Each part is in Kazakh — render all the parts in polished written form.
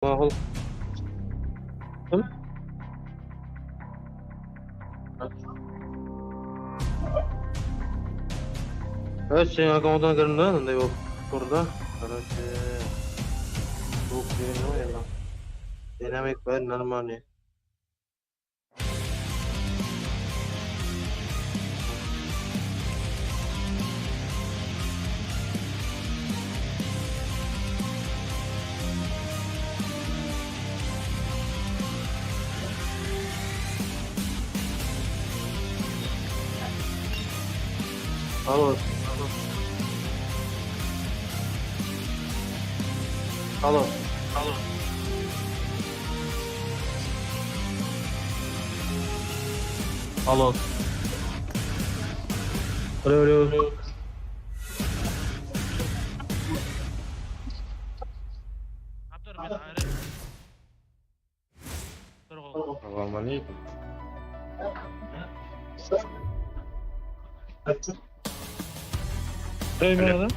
Ma'qul. Kim? Evet, senin akkauntidan kirimda андай bo'lib turdi. Короче, bu ну yana. Динамик бәрі нормальный. Алло. Алло. Алло. Алло. Алло, алло. Abdur men ayrı. Bir gol. Assalomu alaykum. Öyle. Hello.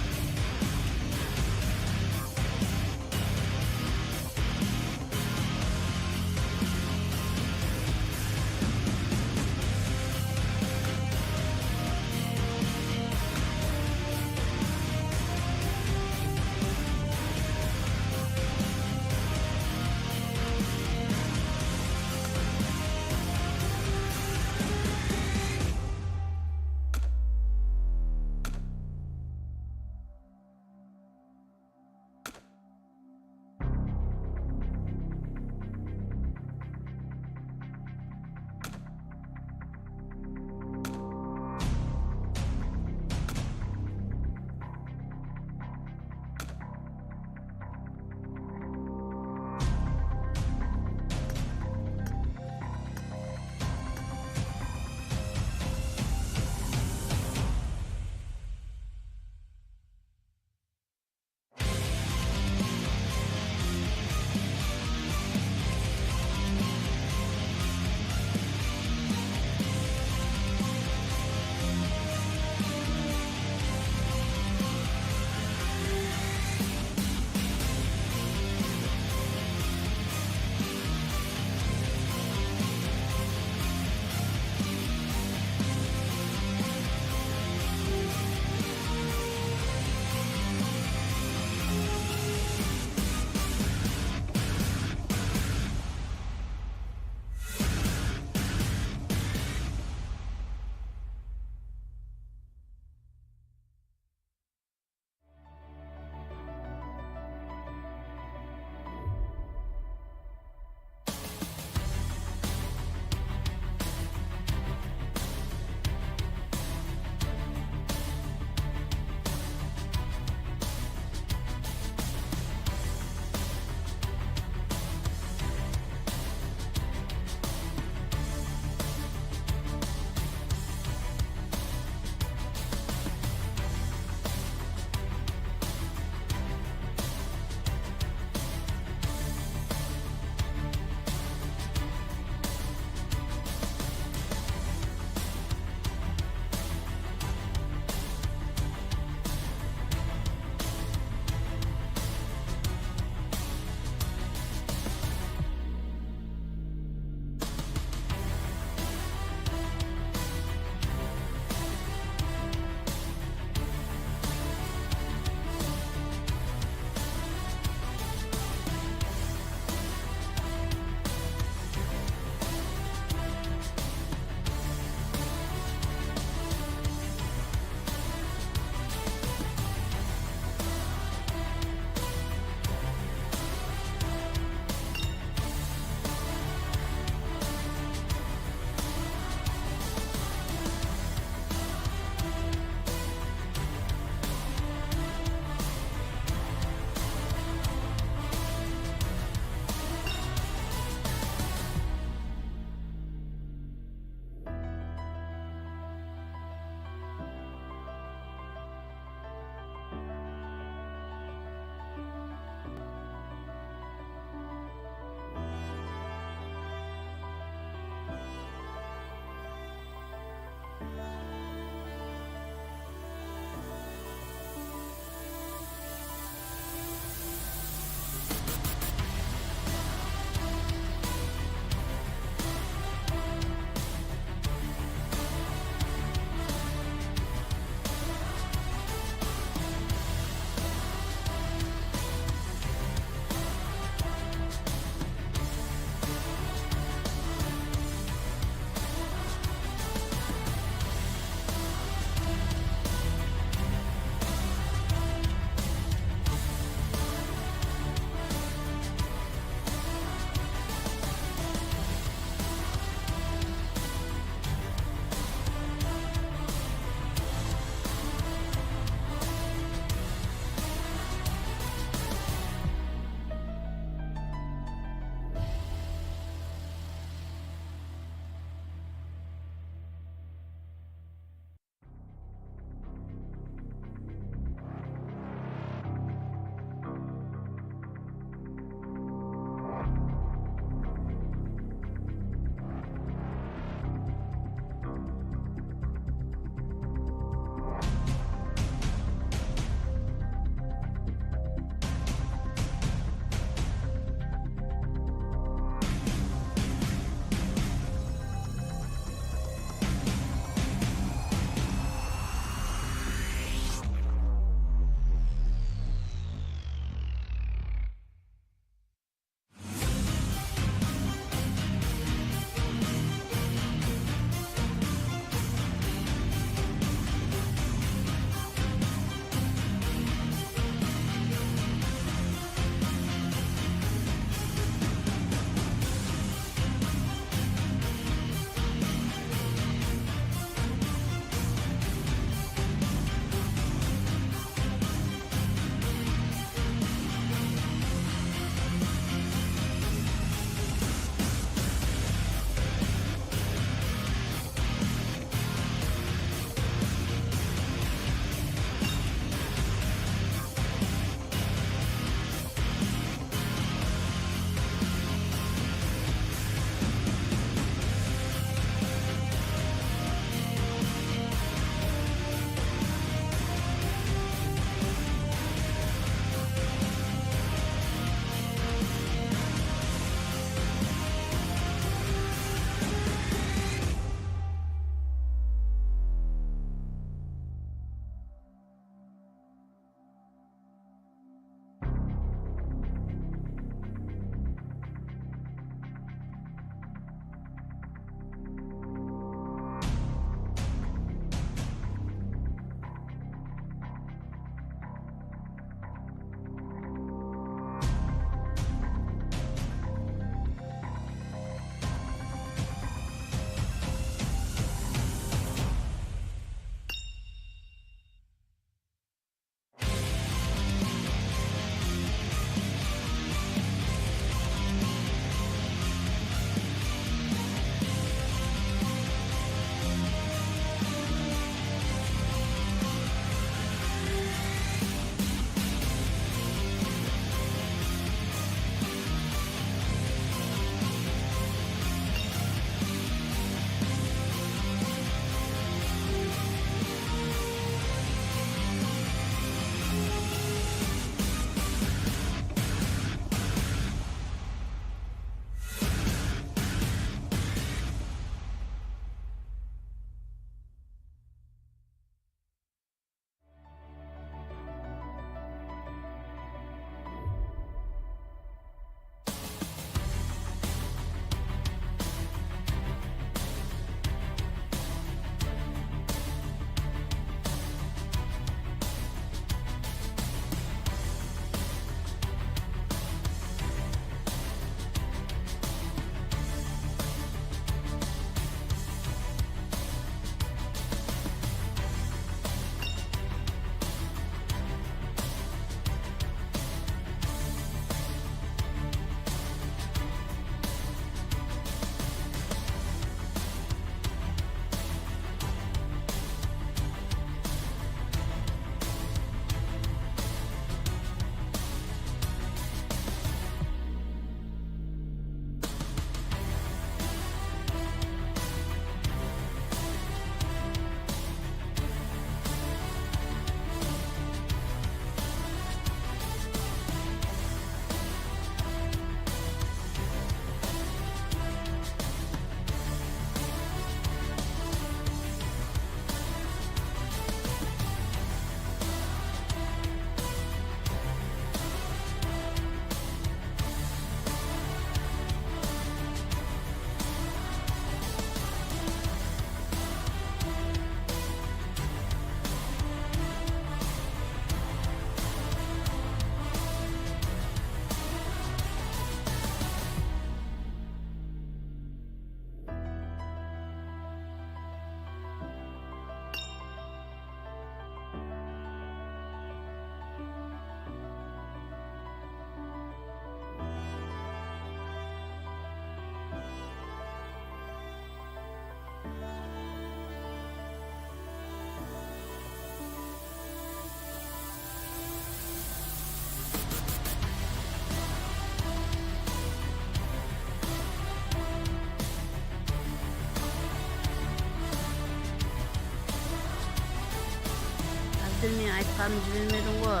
білдірмей айтқанын жібермедің ғой.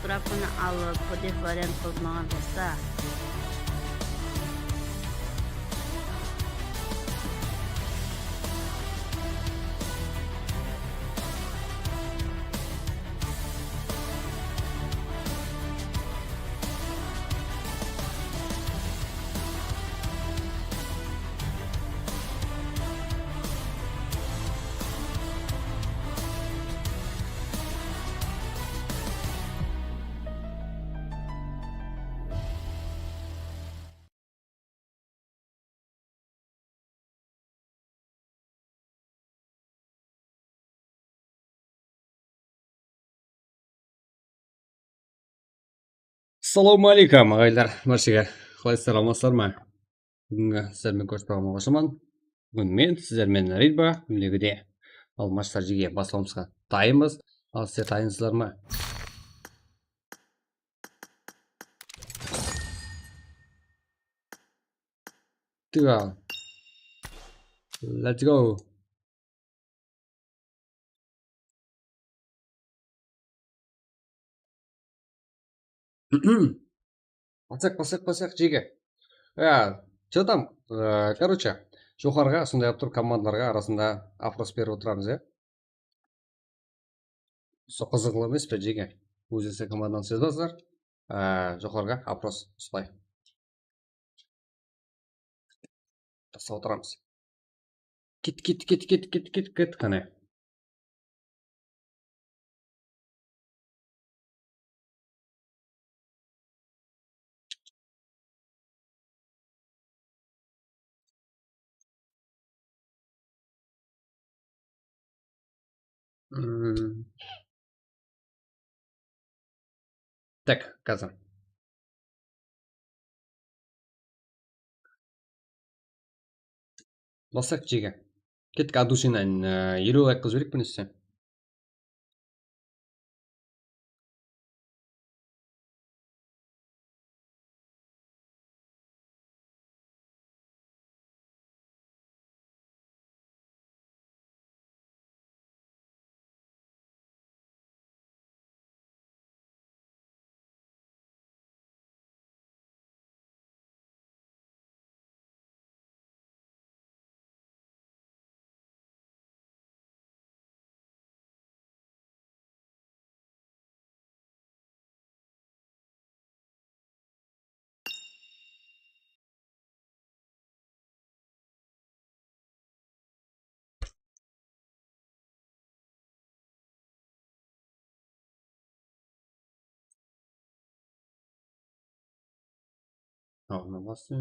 Справканы алып, PDF вариант қылып маған жаса. Ассалаумағалейкум ағайындар, баршаға қалайсыздар, амансыздар ма? Бүгінгі сіздермен көріс бағыма қосамын. Бүгін мен сіздермен Ридба күндегіде алмаштар жеге басылымызға дайынбыз. Ал сіздер дайынсыздар ма? Туа. Let's go. Басақ жеге. Что там? Короче, жоғарыға сондай тұр командаларға арасында опрос беріп отырамыз, иә? Со қызық емес пе жеге? Өзіңізде команданы сезбасыздар. Жоғарыға опрос ұспай. Тастап отырамыз. Кет, қане. Так, қазір. Басақ жеге. Кеттік адушинайн елу лайк қыз жіберейік пе несі? Мына басты.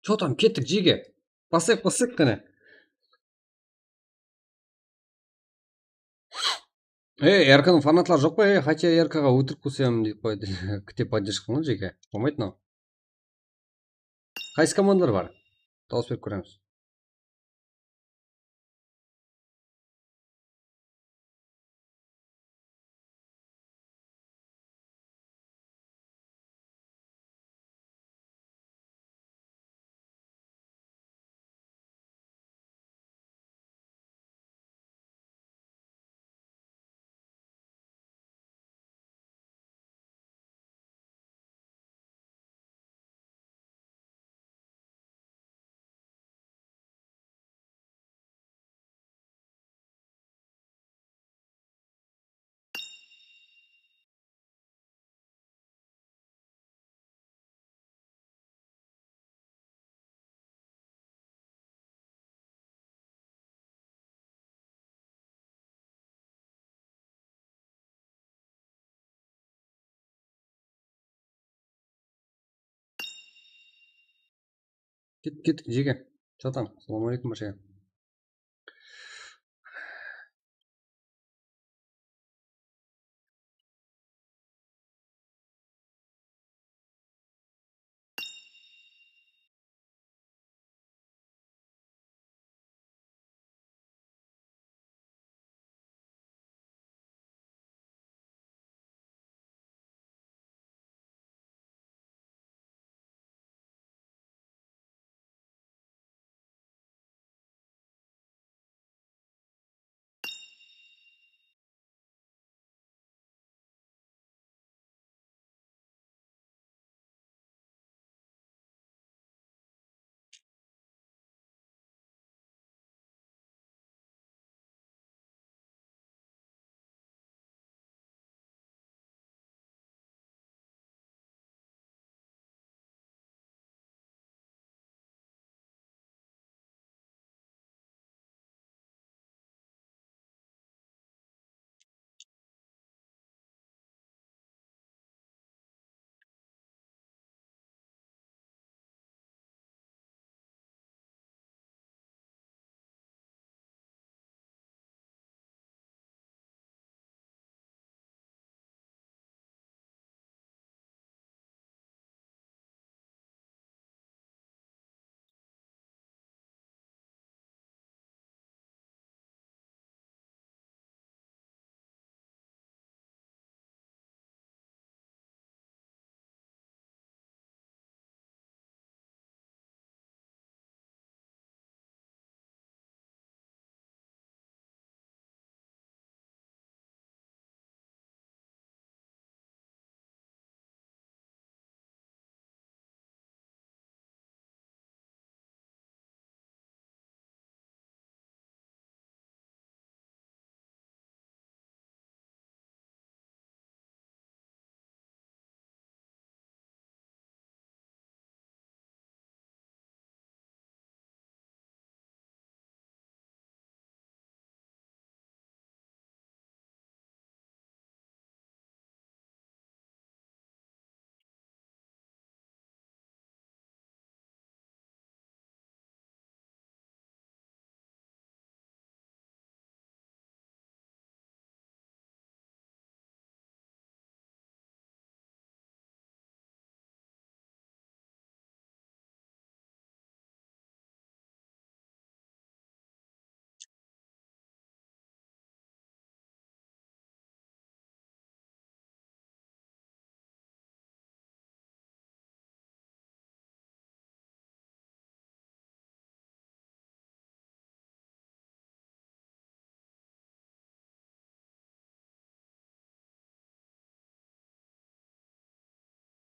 Че там, кеттік жеге. Басайық қане. РКның фанатлары жоқ па? Хотя РКға өтірік қосамын деп қойды. Күте поддержка қылған жеке. Болмайды мынау. Қайсы командалар бар? Дауыс беріп көреміз. Кеттік жеге. Жатам. Ассалаумағалейкум башка.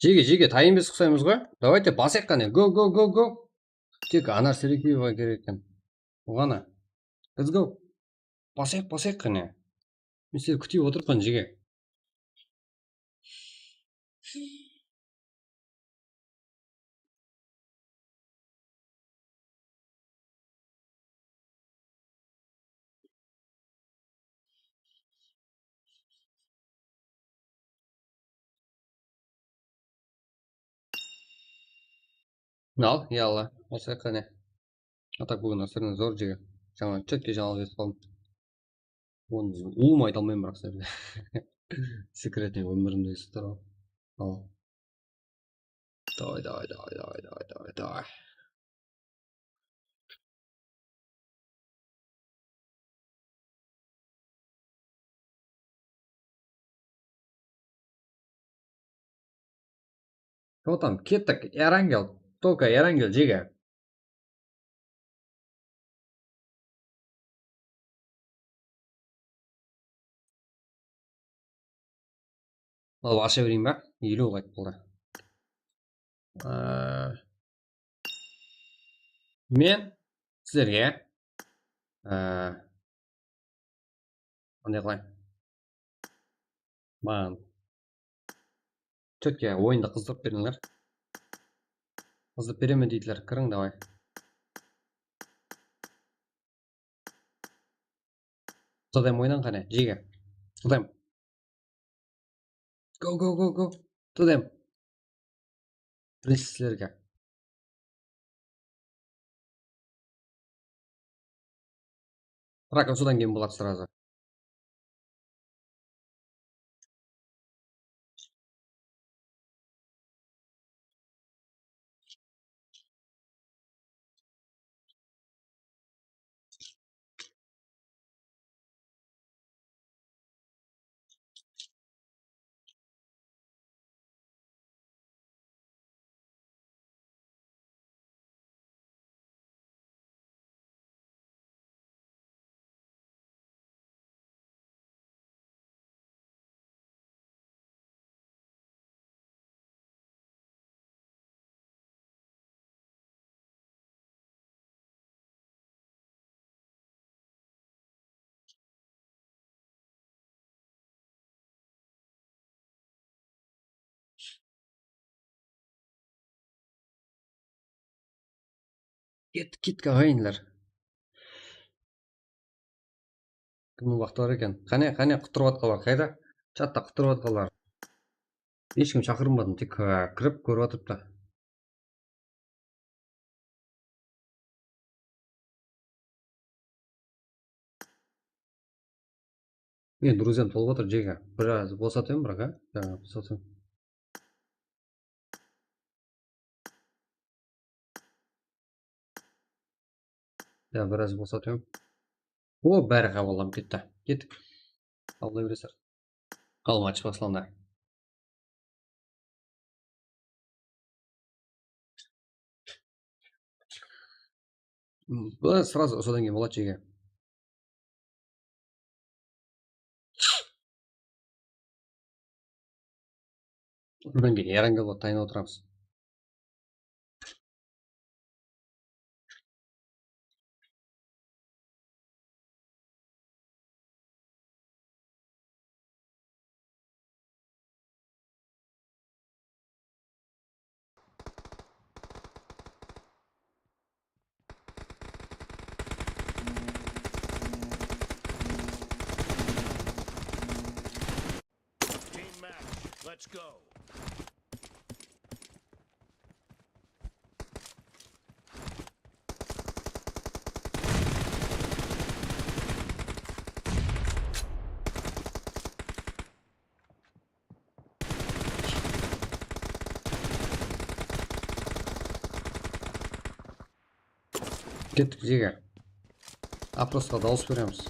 Жеге тайынбес ұқсаймыз ғой. Давайте басайық қане. Go. Тек Анар Серикеева керек екен. Оғана. Let's go. Басайық қане. Мен сені күтіп отырмын жеге. Al, yalla. Осы қане. Атақ бүгін асырын зор жеге. Жаңа чөтке жаңалық етіп қалдым. Оны уым айта алмаймын бірақ сәбілі. Секретный өмірімдегі сұқтар ал. Давай. Что там? Кеттік, Эрангел. Только Эрангел жеге. Ал аша берейін ба? Елу қайт болды. Мен сіздерге қандай қылайын? Маған чөтке ойында қыздырып беріңдер. Қыздырып беремін дейтілер. Кірің давай. Тұтайым ойнан қане, жеге. Тұтайым. Go. Тұтайым. Білесіздерге. Раком содан кейін болады сразу. Кет ағайындар. Кімнің уақыты бар екен? Қане құттырып атқалар. Қайда? Чатта құттырып атқалар. Ешкім шақырмадым, тек кіріп көріп атыпты. Мен друзьям толып отыр жеге. Біраз босатайын бірақ, жаңа босатайын. Біраз босатайын. О, бәрі қабылданып кетті. Кеттік. Алдай бересіздер. Ал матч басыланды. Бұл сразу содан кейін болады жеге. Одан кейін Эрангел болады, тайына отырамыз. Let's go. Кеттік жеге. Апросқа дауыс береміз.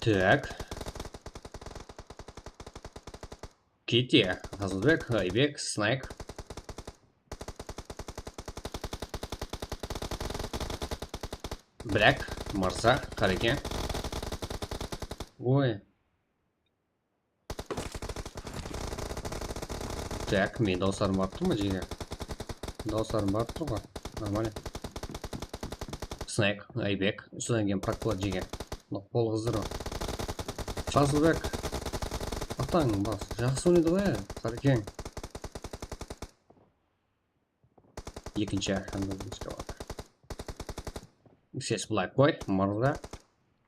Так. Китти, Азузбек, Айбек, Снайк. Блэк, Марса, Қареке. Ой. Так, мен дауыстарым барып тұр ма жеге? Дауыстарым барып тұр ғой. Нормально. Снайк, Айбек. Содан кейін практикалар жеге. Қол қыздыру. Азузбек. Атаң бас. Жақсы ойнады ғой, Қарекең. Екінші хандылдың бар. Сес Блэкбой, Марда,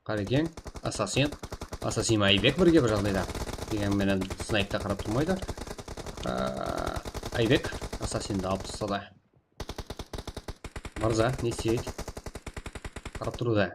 Қарекең, Ассасин. Ассасин Айбек бірге бір жағдайда. дегенменен снайпта қарап тұрмайды. Айбек ассасинді алып тастады. Мырза не істейді? Қарап тұруда.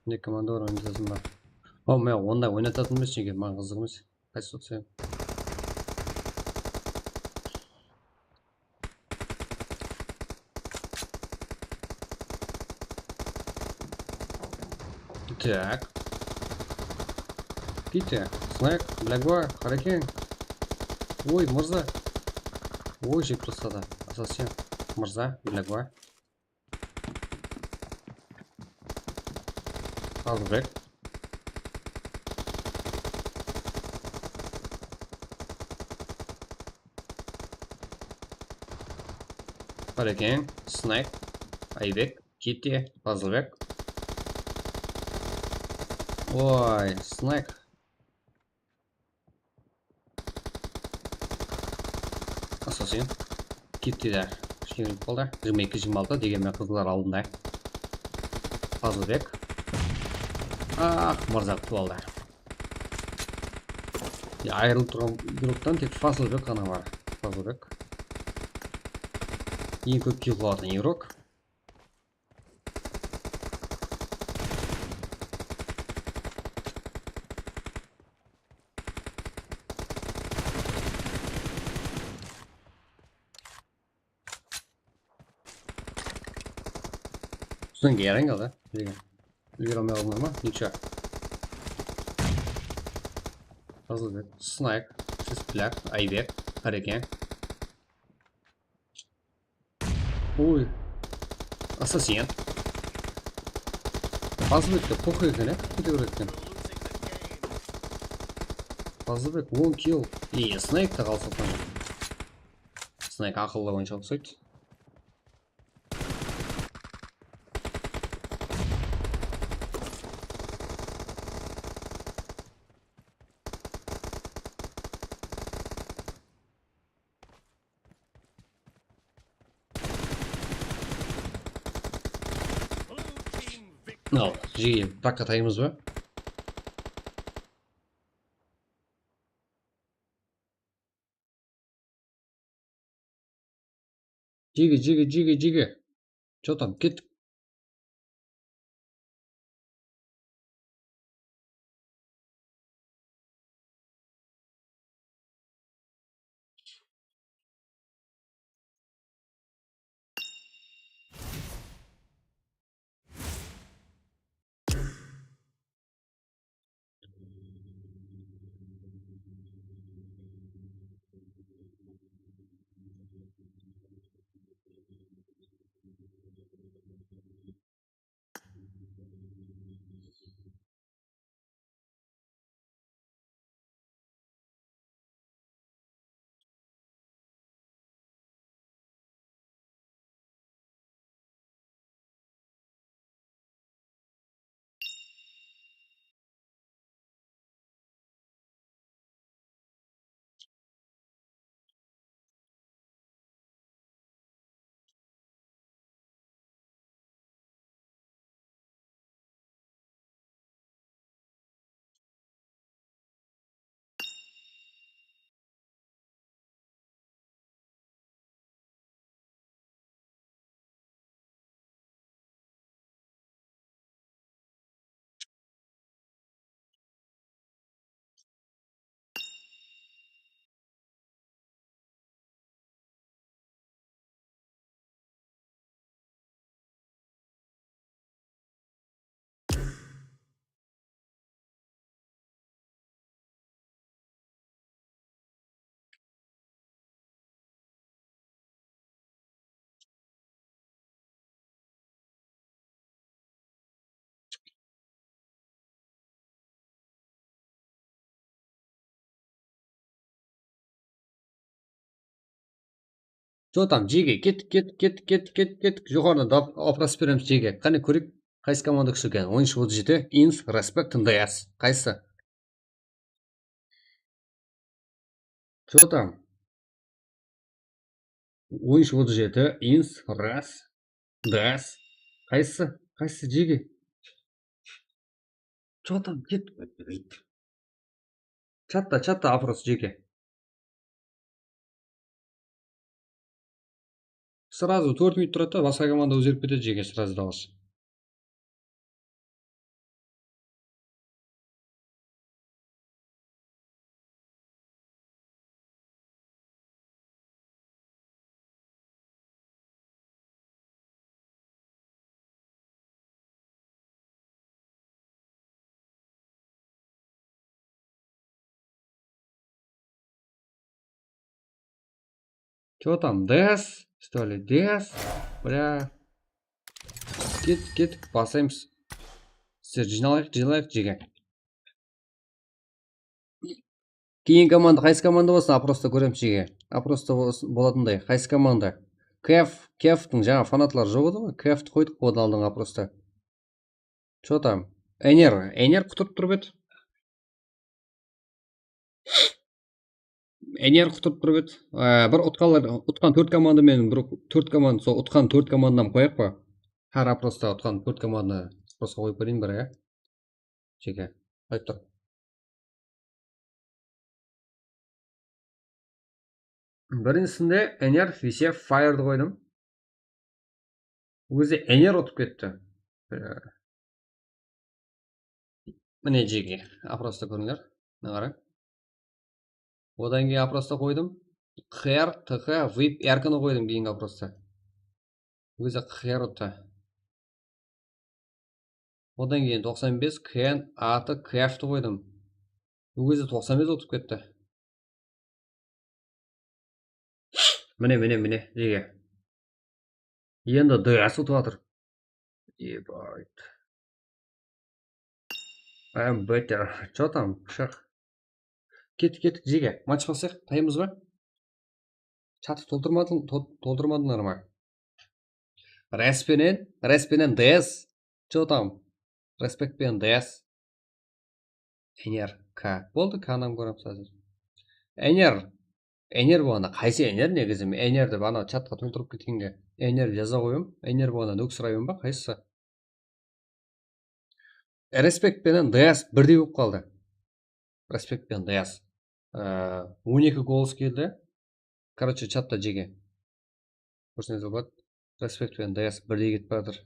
Не командор ойнатасың ба? Мен онда ойнататын емес, неге маған қызық емес. Қайсы соқсайым. Так. Ките, снайк, блягва, харакен. Ой, мырза. Ой, жеп тастады. Ассасин. Мырза, блягва. Азбек. Харакен, снайк, Айбек, Ките, Азбек. Ой, снайк. Ассасин. Киттелер. Жеңіліп қалды. 22-26 дегенмен қызылар алдында. Азбек. Мырза күтіп алды. Айырылып тұрған групптан тек Фазылбек қана бар. Фазылбек. Ең көп килл қылатын игрок. Сосын керең алды. Үлгер алмай қалмай ма? Ничего. Фазылбек. Снайк. Шестпляк. Айбек. Харекен. Ой. Ассасин. Фазылбекке похуй екен, кете көреді екен. Фазылбек 10 килл. Снайк та қалса таңы. Снайк ақылды ойынша ұқсайды. Ал, жиі прокатаймыз ба? Жиге. Чё там, кеттік? Что там, Жеге? Кет. Жоғарыда опрос береміз Жеге. Қане көрейік. Қайсы команда күшті екен? 13-37, Инс, Респект, НДС. Қайсы? Что там? 13-37, Инс, Рас, ДС. Қайсы? Қайсы Жеге? Что там? Кет. Чатта опрос Жеге. Сразу 4 минут тұрады, басқа команда өзгеріп кетеді Жеге, сразу дауыс. Что там, ДС, что ли? ДС? Бля. Кет, басаймыз. Сіздер жиналайық Жеге. Кейін команда, қайсы команда болсын, опроста көреміз Жеге. Опроста болатындай, қайсы команда? Кефтің жаңа фанатлар жоқ еді ғой? Кефті қойдық болды алдыңғы опроста. Что там? Энер құтырып тұрып еді. Бір ұтқан 4 команда мен бір 4 команда, сол ұтқан 4 командадан қояқ па? Әр опроста ұтқан 4 команданы опросқа қойып берейін бір, ә? Жеге, қойып тұр. Біріншісінде Энер, Висев, Файерді қойдым. Өзі Энер ұтып кетті. Міне Жеге, опроста көріңдер. Нағара. Одан кейін опроста қойдым. Қер, ТХ, Вип, Эркіні қойдым кейінгі опроста. Өзі Қер ұтты. Одан кейін 95, Кен, Аты, Кефті қойдым. Өзі 95 ұтып кетті. Міне, Жеге. Енді ДС ұтып атыр. Ебайт. I'm better. Что там? Шық. Кет, Жеге. Матч бассақ, таймыз ба? Чаты толтырмадыңдар ма? Респенен ДС. Что там? Респектпен ДС. Энер, К. Болды, К-нан көреміз әзір. Энер болғанда, қайсы Энер негізі? Энерді бана чатқа толтырып кеткенге. Энер жаза қойым. Энер болғанда нүк сұрайым ба? Қайсысы? Респект пенен ДС бірдей болып қалды. Респект пен ДС 12 голос келді. Короче, чатта Жеге. Көрсеңіздер болады. Респект пен ДС бірдей кетіп жатыр.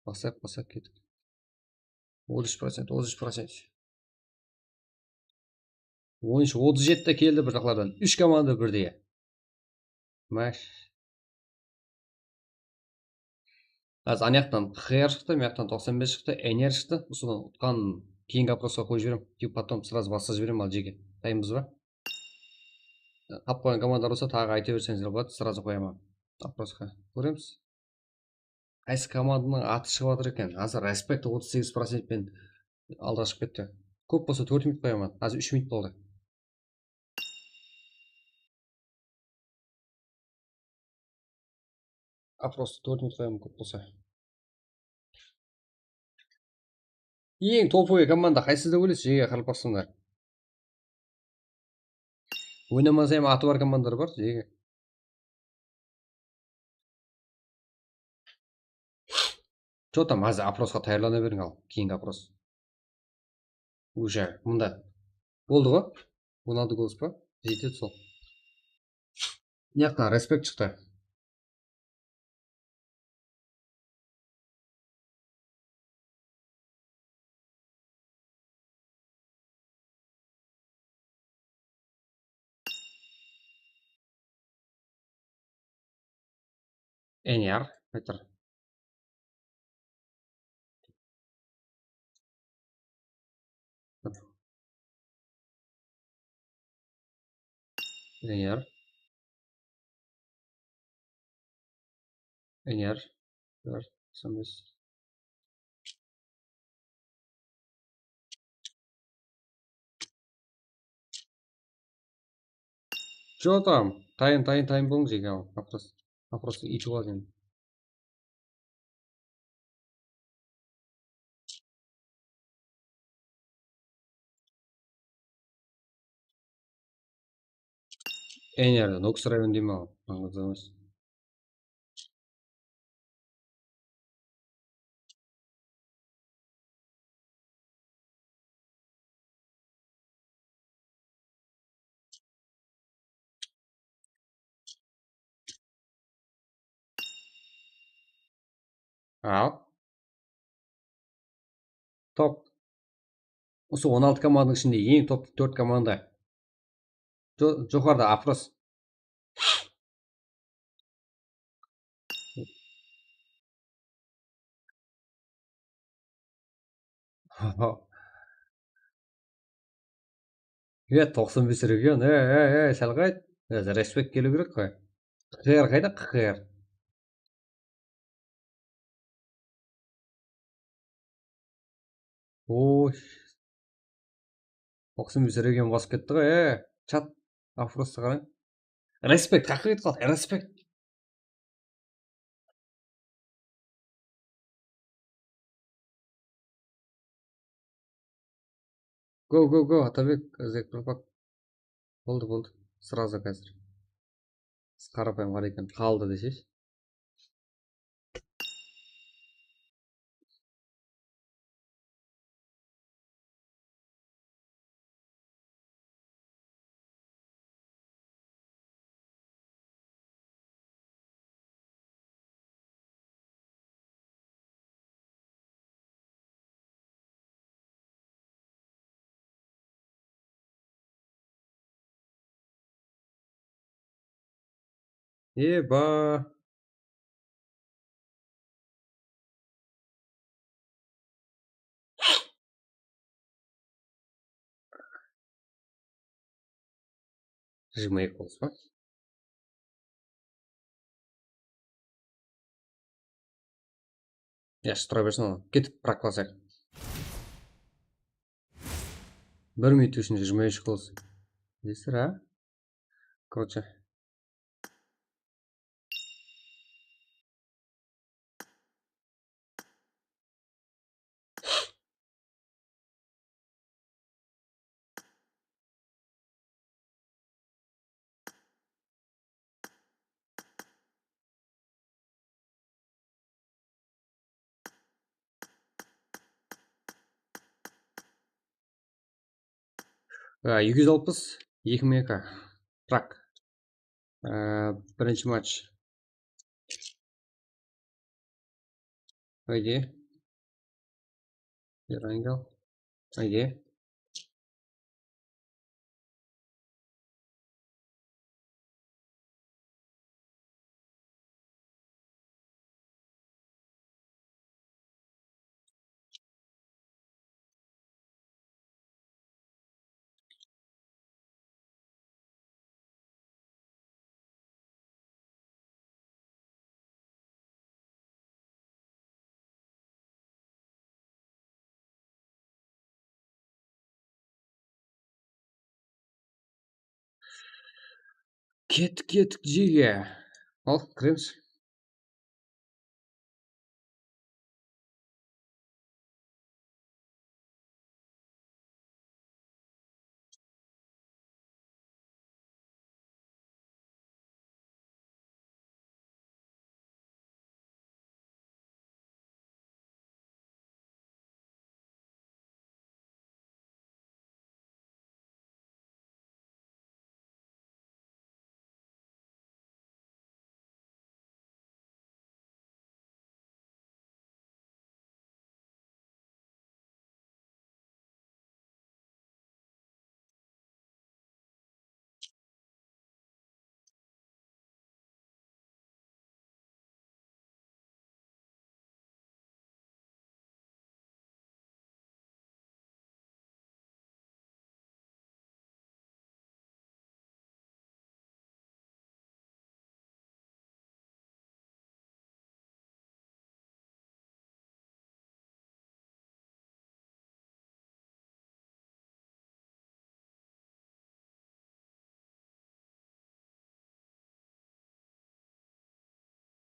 Басақ кетіп. 33%. 37-те келді бір жақтардан. 3 команда бірдей. Мәш. Аз анаяқтан Қер шықты, маяқтан 95 шықты, Энер шықты. Осыдан ұтқан кейінгі опросқа қойып жіберем. Кейін потом сразу басқа жіберем ал Жеге. Дайынбыз ба? Тап қойған командар болса тағы айта берсеңіздер болады, сразу қоямын опросқа. Көреміз. Қайсы команданың аты шығып жатыр екен. Азыр Респект 38%-пен алға шығып кетті. Көп болса 4 минут қоямын. Азыр 3 минут болды. Просто 4 минут қоямын көп болса. Ең топовый команда қайсысы деп ойлайсыз? Жеге қарап барсаңдар. Ойнамаса hem аты бар командар бар Жеге. Что там? Азыр опросқа таярлана берің ал. Кейінгі опрос. Уже мұнда болды ғой? 16 голос па? Жетеді сол. Мынаяқтан Респект шықты. Энер, айтыр. Энер. 95. Что там? Дайын болыңыз жеге ал. Вопрос итіп алады енді. Nereden? Оксырайын деймін ал. Маңызды емес. Ал. Топ. Осы 16 команданың ішінде ең топ 4 команда. Жоғарыда опрос. Е, 95 регион. Сәл қайт. Респект келу керек қой. КХР қайда КХР? Ой, 95 регион басып кетті ғой. Чат. Опросты қараң. Респект, қаққа кетіп қалды. Респект. Го, Атабек, Зек Тұрпақ. Болды. Сразу қазір. Қарапайым қара екен. Қалды десеш. Еба. Жиырма екі болсы ба? Тұра берсін ол. Кетіп проквасайық. 1 минут ішінде 23 қылсы. Десір, а? Короче. Ә, 260, 2002. Прак. Бірінші матч. Айде. Ерангел. Айде. Кеттік жеге. Ал, кіреміз.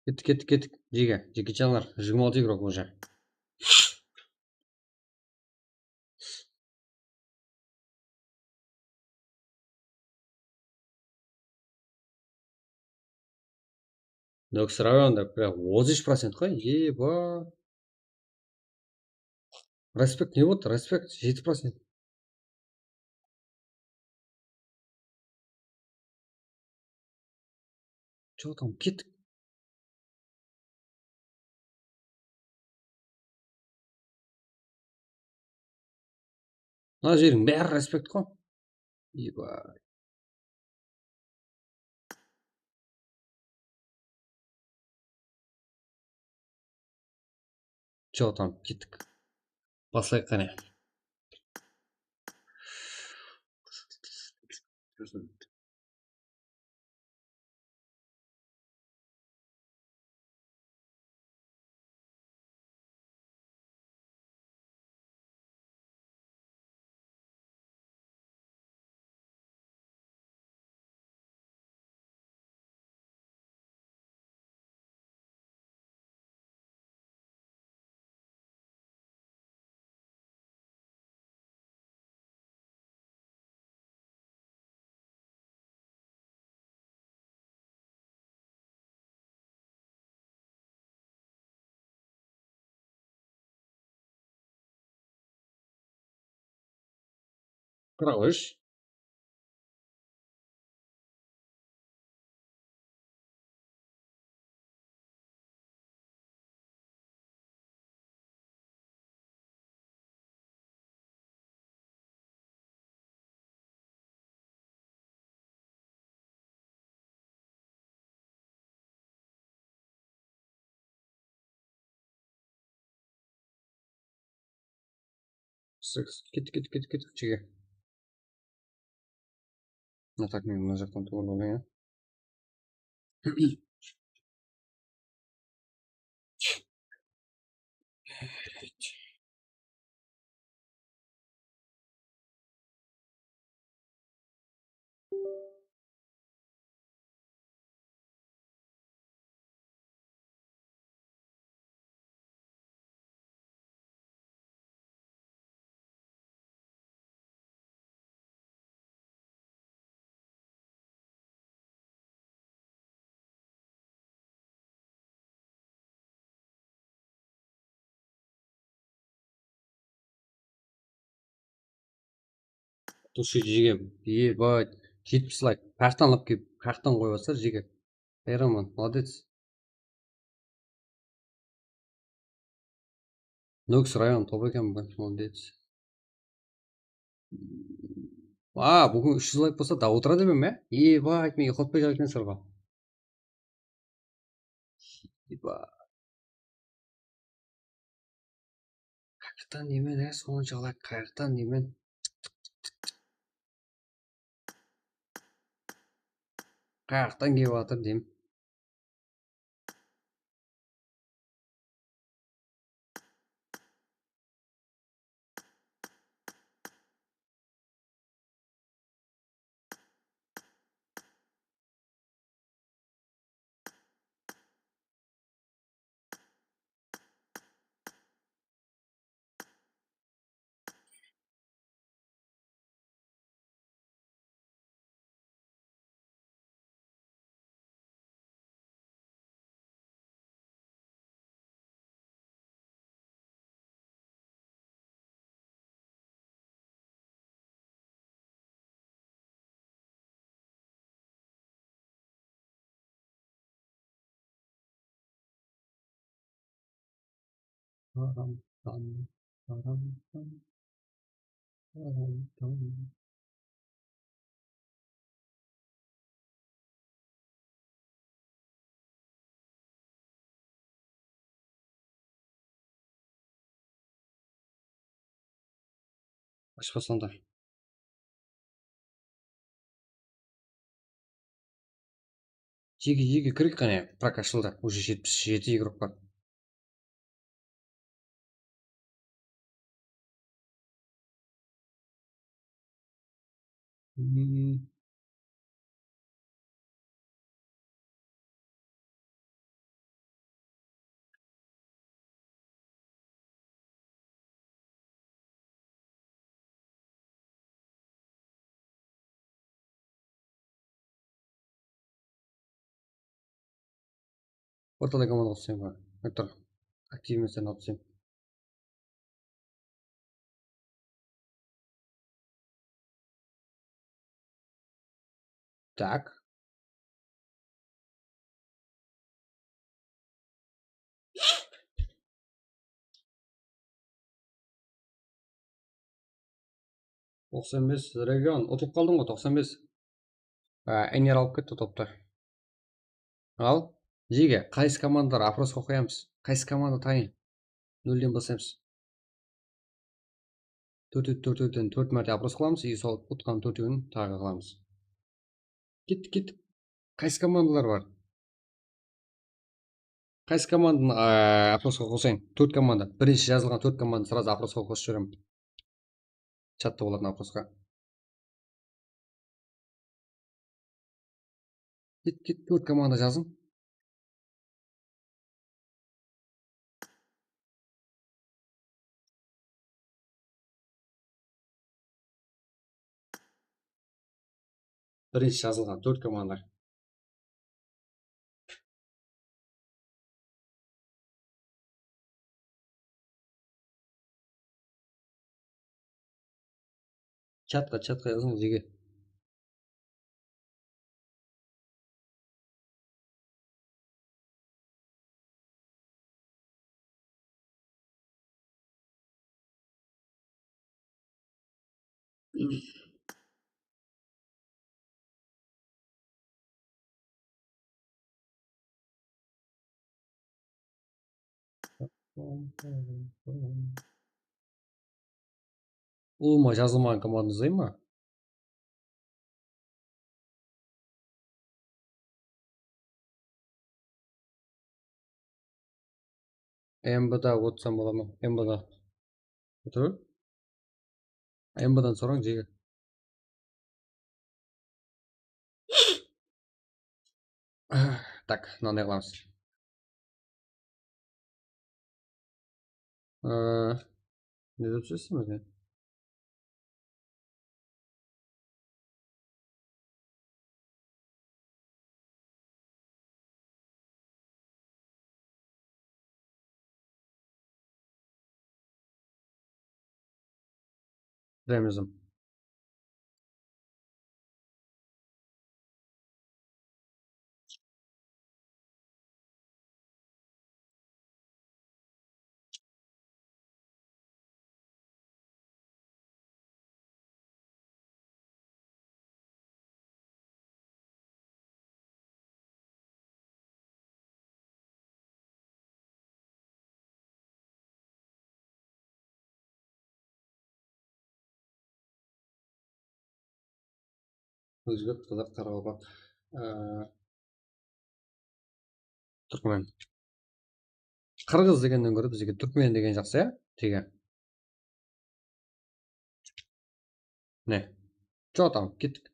Кеттік. Жеке чалар. 26 игрок уже. Нөкс районда прям 33% қой. Еба. Респект не болды? Респект 7%. Че там? Кеттік. Мына жердің бәрі респект қой. Еба. Че там? Кеттік. Басылайық қане. Тұра қойшы. Кеттік. Жеке. Так, мен мына жақтан тура болайын. Тушы жеге. Ебать. 70 лайк. Қаяқтан алып келіп, қаяқтан қойып жатсар жеге. Қайраман, молодец. Нөкс район топ екен бұл, молодец. Бүгін 300 лайк болса да отыра демем, ә? Ебать, мен ұйықтатпай жатыр екенсіздер ғой. Ебать. Қаяқтан немен, ә? Сонша лайк қаяқтан немен? Қаяқтан келіп жатыр деймін. Ашпасанда. Жеге кірік қане. Прак ашылды. Уже 77 игрок бар. ортада команда қосайын ба? Тұр. Актив еместен алып тастайын. Так. Тоқсан бес регион. Ұтылып қалдың ғой, 95. Әнер алып кетті топты. Ал, жеге, қайсы командалар опросқа қоямыз? Қайсы команда тайын? 0-ден басаймыз. 4-4-4-ден 4 мәрте опрос қыламыз, и сол ұтқан 4-ін тағы қыламыз. Кет. Қайсы командалар бар? Қайсы команданы опросқа қосайын? 4 команда. Бірінші жазылған 4 команда сразу опросқа қосып жіберемін. Чатта болатын опросқа. Кет, 4 команда жазым. Бірінші жазылған 4 команда. Чатқа yazыңыз жеге. Олма жазылмаған команда жазайын ба? МБ-да отсам бола ма? МБ-да. Отыр? МБ-дан сораң жеге. Так, мынандай қыламыз. Не деп жүрсің екен? Ремізім. Өзбек, қазақ, қарақалпақ, түркмен. Қырғыз дегеннен гөрі бізге түркмен деген жақсы, иә? Теге. Не? Жоқ, там, кеттік.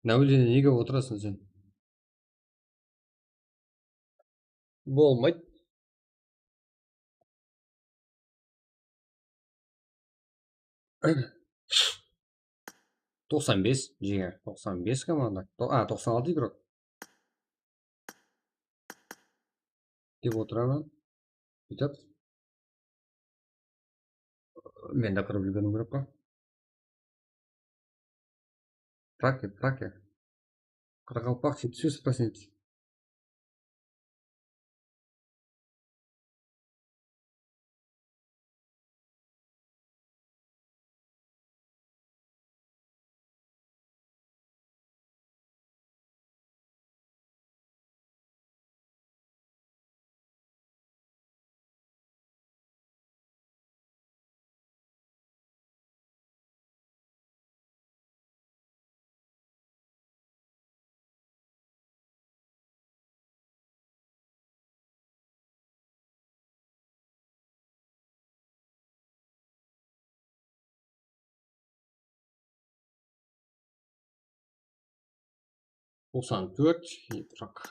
Нәуледе неге отырасың сен? Болмайды. Тоқсан бес, жеге. 95 команда. 96 игрок. Деп отырамын. Бүйтіп. Мен де кіріп үлгенім керек қой. Праке. Қарақалпақ 75%. 94 бірақ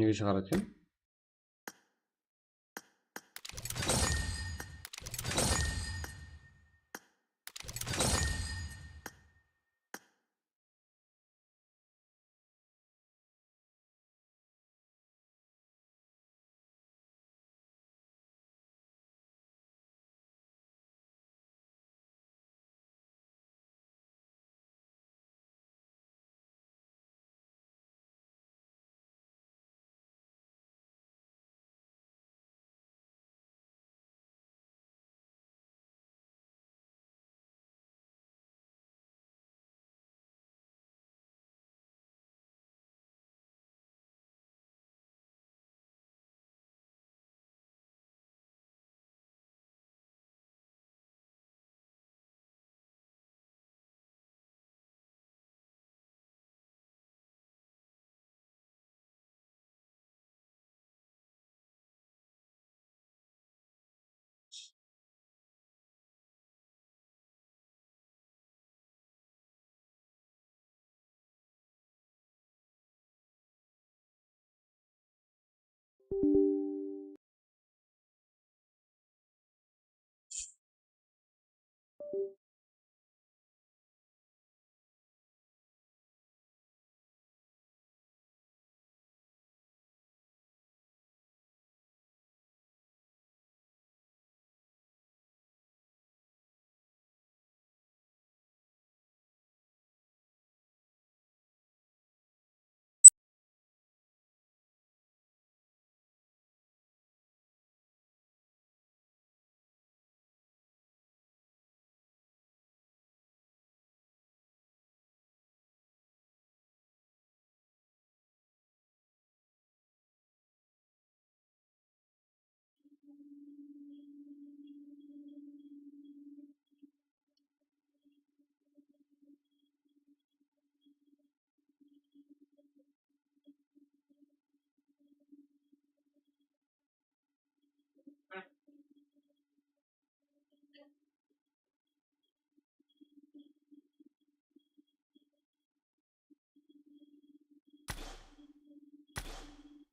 неге шығарады екен?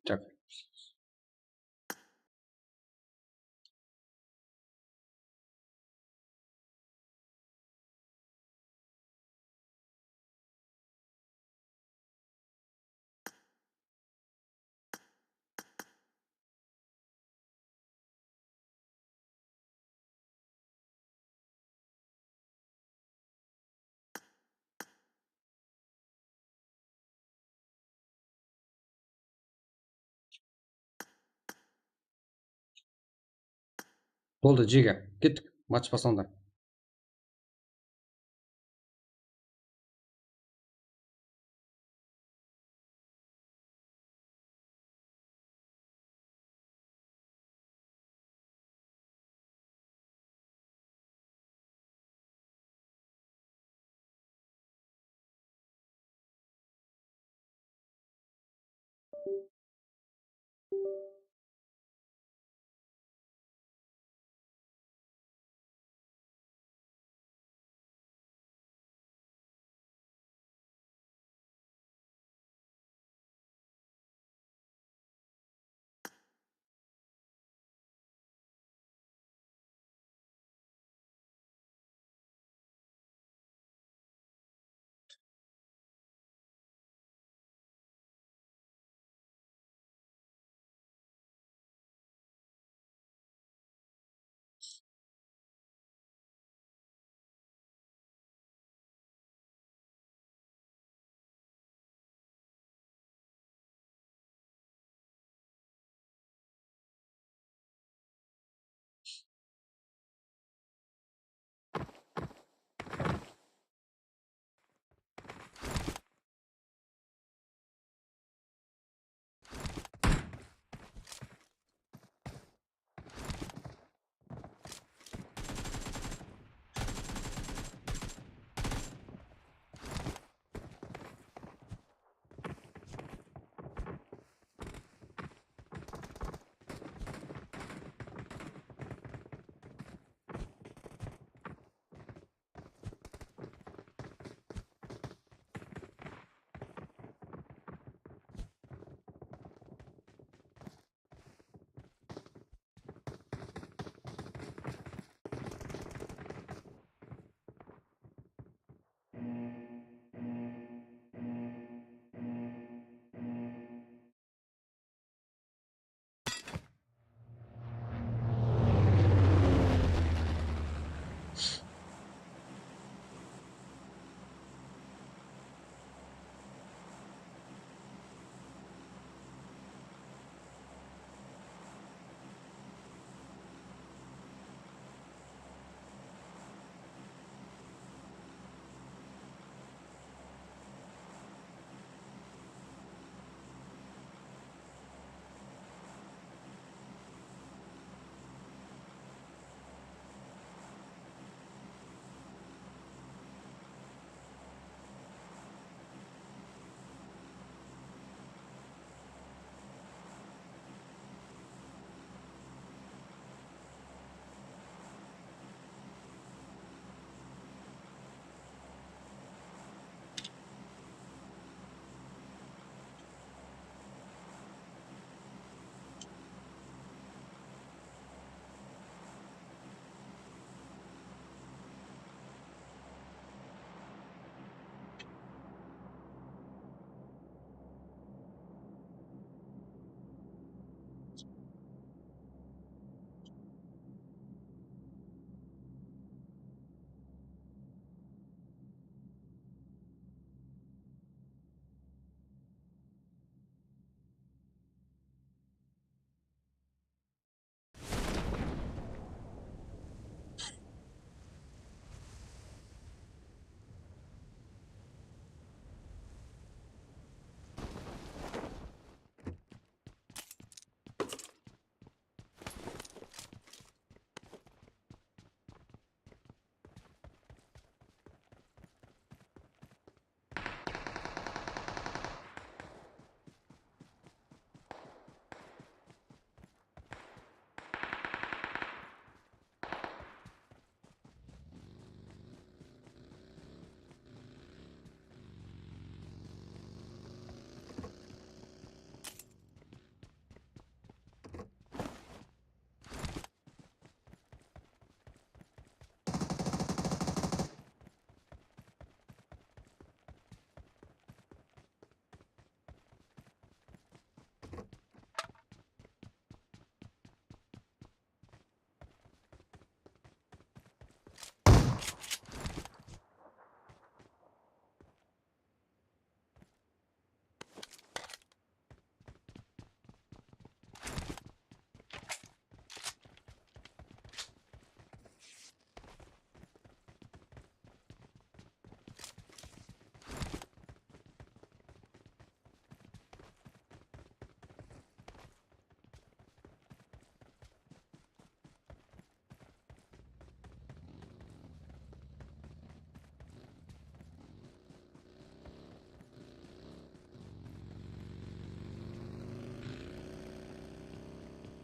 Так. Болды, Жега. Кеттік. Матч басталды.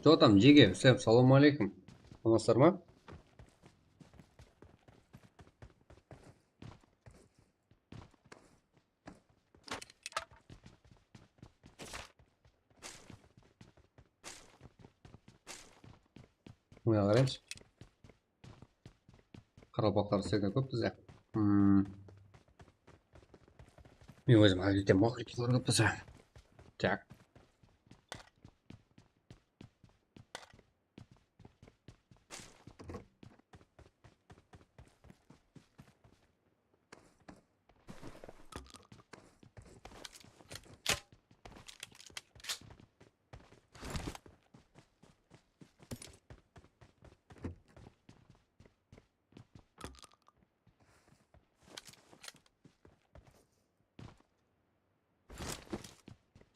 Что там, Джиги? Всем салам алейкум. Амансыздар ма? Мына қараймыз. Қарақалпақтар сегодня көп бізде. Мен өзім әдетте мақұлықтар көп бізде. Так.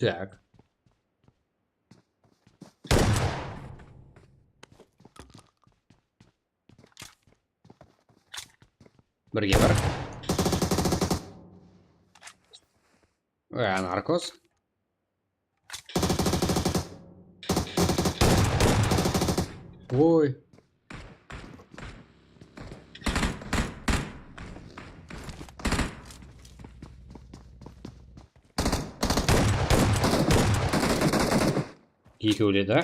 Так. Бірге бар. Наркоз. Ой. Екі өледі.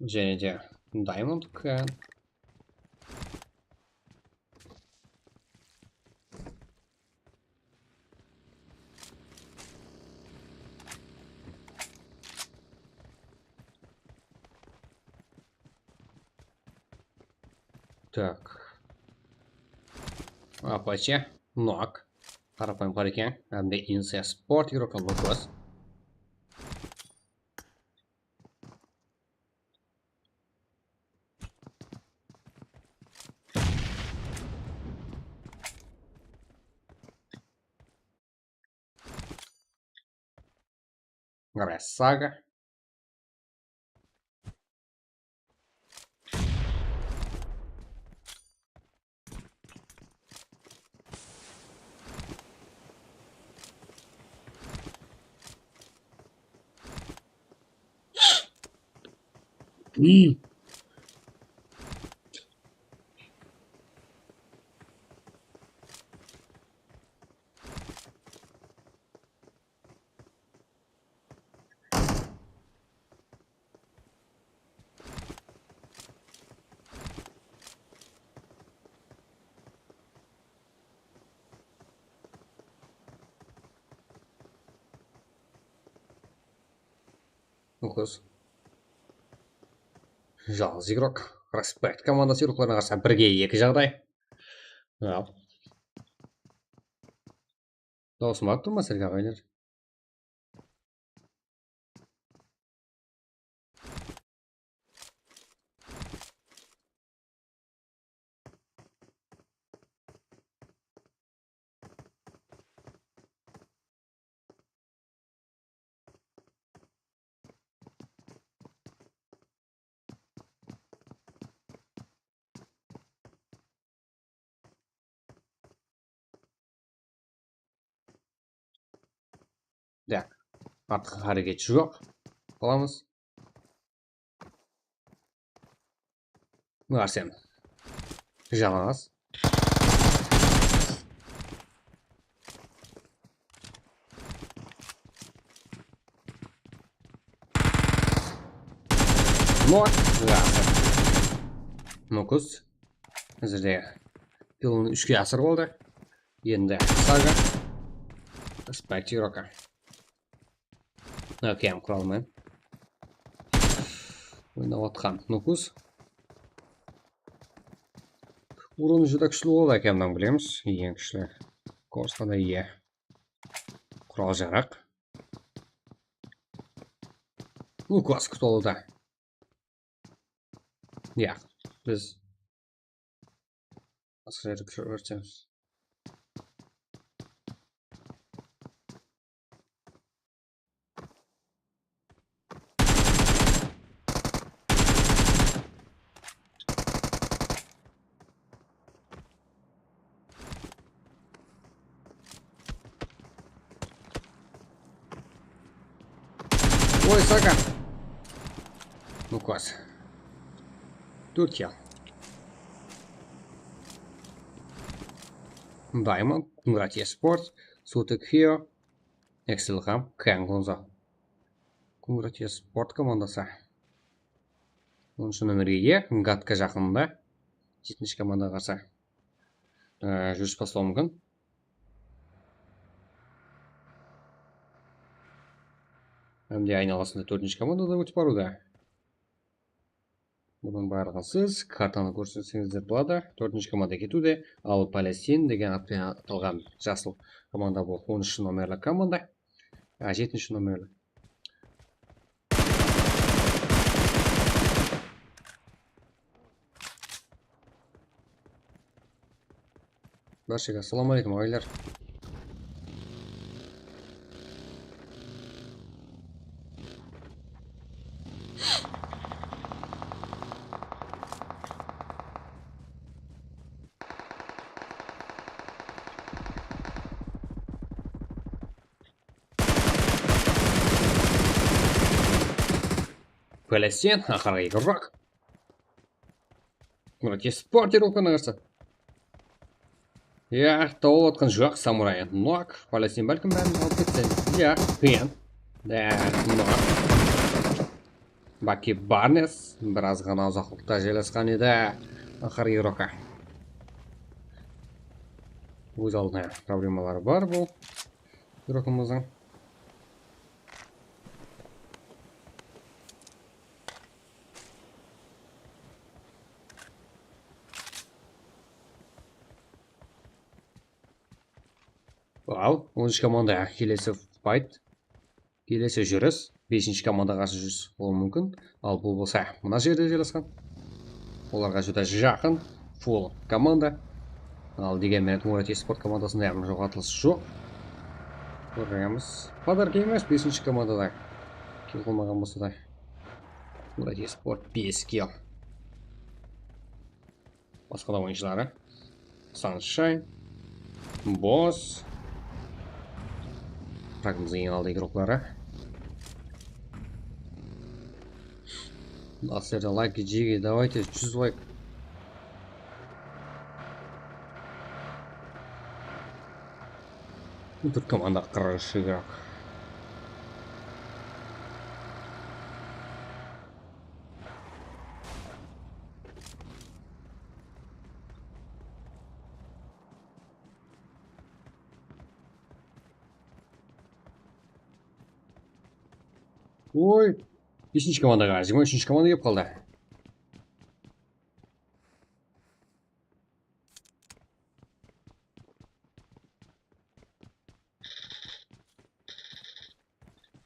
Және де Diamond Can. Так. Апаче. Нок. Қарапайым бар екен. Әмде инсе спорт еуропан локос. Сага. Локос. Жалғыз игрок. Респект командасы игрокларына қарсы 1-2 жағдай. Ал. Дауысым ақ тұрма сәлге ағайлар. Так, артық әрекет жоқ. Аламыз. Арсен. Жалаңыз. Нокус. Әзірде пилоны 3-ке асыр болды. Енді сага. Респект игрока. Окей, құралмен. Ойнап отқан Нокус. Урон жүдә күшлі болды әкемнің білеміз. Ең күшлі. Корсқанда ие. Құрал жарақ. Нокус күт олды. Я, біз басқа жерді өртеміз. Ой, Сака. Ну класс. 4 kill. Diamond, Murat Esport, Sutek Hero, Excelham, Кен Гонзал. Murat Esport командасы. 10 нөмірге Гатка жақында. 7-ші команда қарсы. Жүріс бастауы мүмкін. Әмде айналасында 4-ші командада өтіп баруда. Бұның барлығын сіз картаны көрсетсеңіздер болады. 4-ші команда кетуде. Ал Палестин деген атпен аталған жасыл команда бұл 13-ші номерлі команда. 7-ші номерлі. Баршаға ассаламу алейкум ағайлар. Палестин, ақырғы игрок. Мұрат Esport ерілкен ағырса. Тауып отқан жоқ самурай. Нок, Палестин бәлкім бәрін алып кетсен. Пен. Нок. Баки Барнес. Біраз ғана ұзақлықта желесқан еді. Ақырғы игрока. Өз алдына проблемалары бар бұл игрокымыздың. Ал, 10-ші команда келесі файт, келесі жүріс, 5-ші команда қарсы жүріс болуы мүмкін. Ал бұл болса, мына жерде желесқан. Оларға жүдә жақын, фул команда. Ал дегенмен Murat Esport командасында әмір жоғатылыс жоқ. Көргеніміз подарки емес 5-ші командада. Кел қылмаған болса да. Murat Esport 5 kill. Басқа да ойыншылары. Sunshine, Boss. Прагмызың ең алды игроклары. Ластерді лайки жеге, давайте 100 лайк. Тут команда 40 игрок. Ой, 5-ші командаға, 23-ші команда кеп қалды.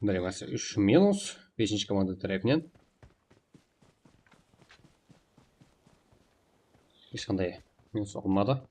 Даремасы 3 минус, 5-ші команда тарапынан. Ешқандай минус olmadı.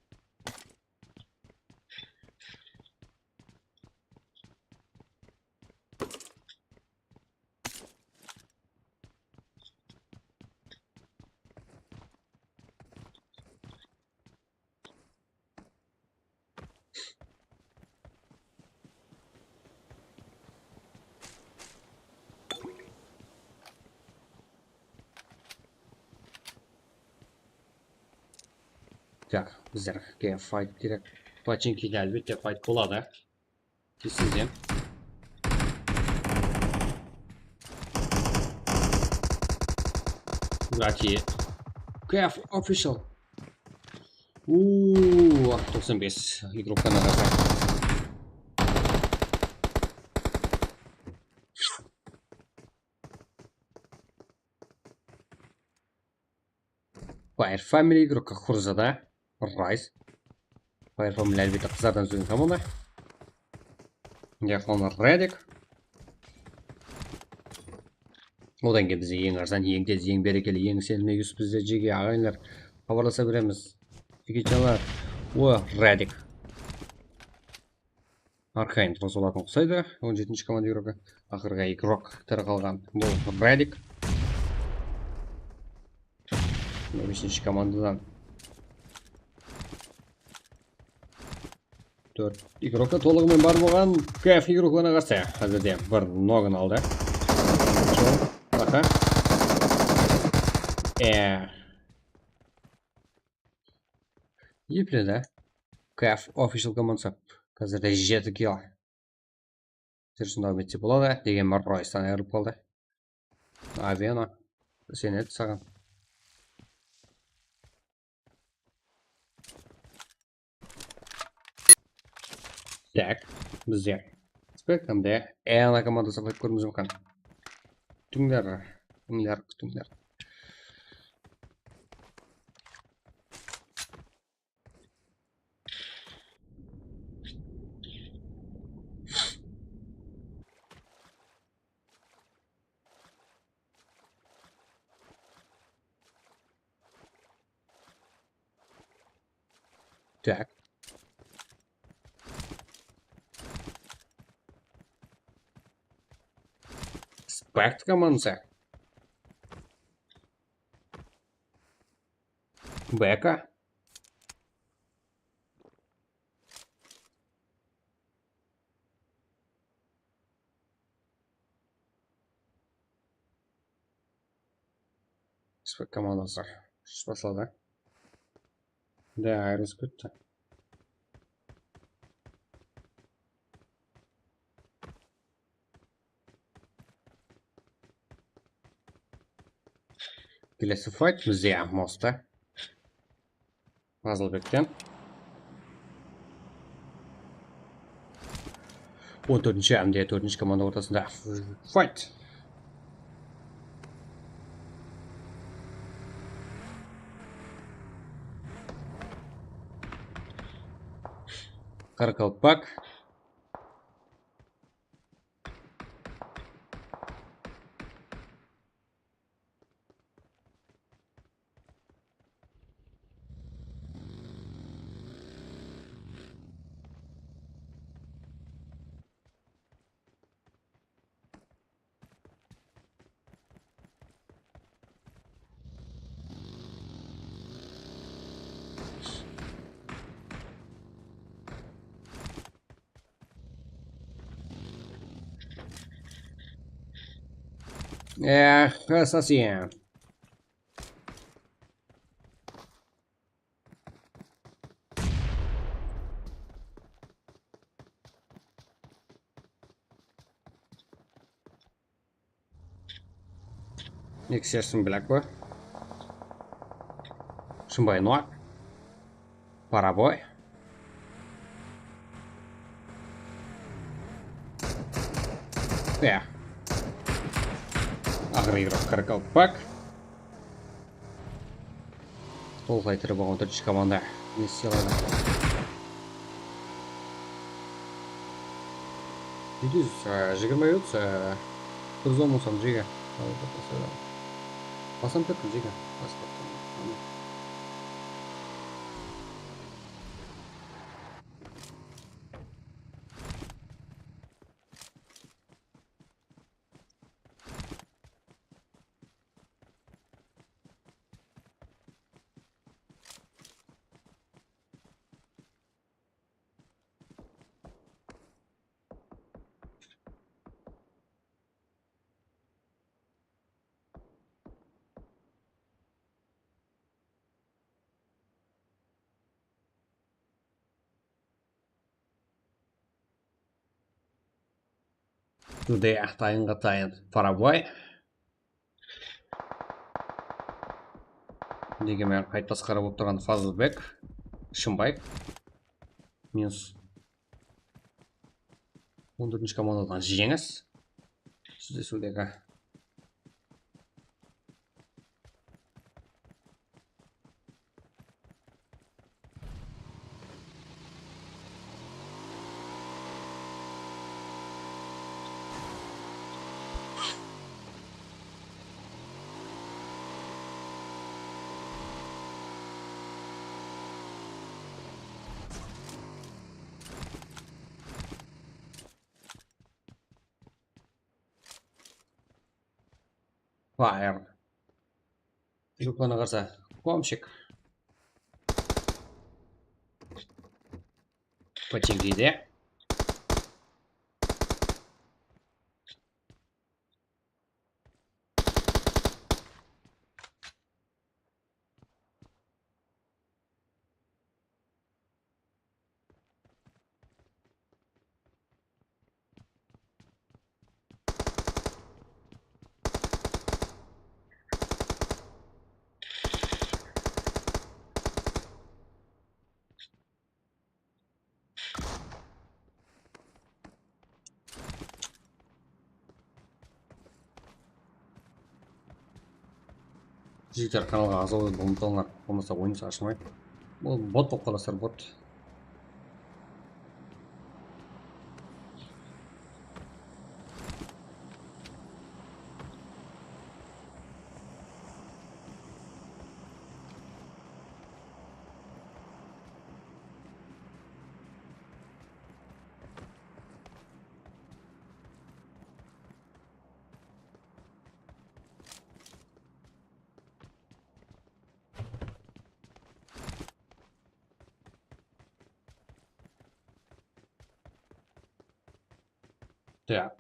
Так, bizlarga fight kerak. Pachinkiga albatta fight bo'ladi. Sizdan. Gati. KF official. 95 игрока на раза. Fire Family игрока Хурзада. Райс. Fire Family әлбетте қызардан үзген команда. Яқон Редик. Одан кейін бізде ең арзан, ең тез, ең берекелі, ең сенімді Юсуп бізде жеге ағайындар хабарласа береміз. Фикечалар. Редик. Аркайн тұрғызылатын ұқсайды. 17-ші команда игрока. Ақырға игрок тірі қалған. Бұл Редик. 5-ші командадан 4 игрока толығымен бар болған. KF игрокларына қарсы. Әзірде бір ногын алды. Ага. Епле, да? Кайф official командасы. Қазірде 7 кило. Жүрсін даумет деп болады деген бар Ройстан айырылып қалды. Авиана. Сенеді саған. Так, бізде. Спектамде ана командасы қойып көріміз мүмкін. Күтіңдер. Так. Спект командасы. Бека. Спект командасы. Спасла, да? Да, айрылыс кетті. Келесі файт бізде моста. Фазылбектен. 14-ші әмде 4-ші команда ортасында файт. Қарақалпақ. Ассасин. Ексерсін білік бі. Шымбай нұа. Парабой. Ағыр игрок Қарақалпақ. Ол қайтыры болған 4-ші команда. Не істеледі? Видишь, 20 минут, в зону сам Джига. Пасам петка Джига. Туде тайынға тайын Парабой. Дегенмен қайтпас қара болып тұрған Фазылбек. Шымбай. Минус 14-ші командадан жеңіс. Жүздесудегі. Фаер. Жүкпана қарса комщик. Потеңдейді. жігіттер каналға ағза болуды ұмытпаңдар, болмаса ойынымыз ашылмайды. Ол бот болып қаласыздар, бот. Так.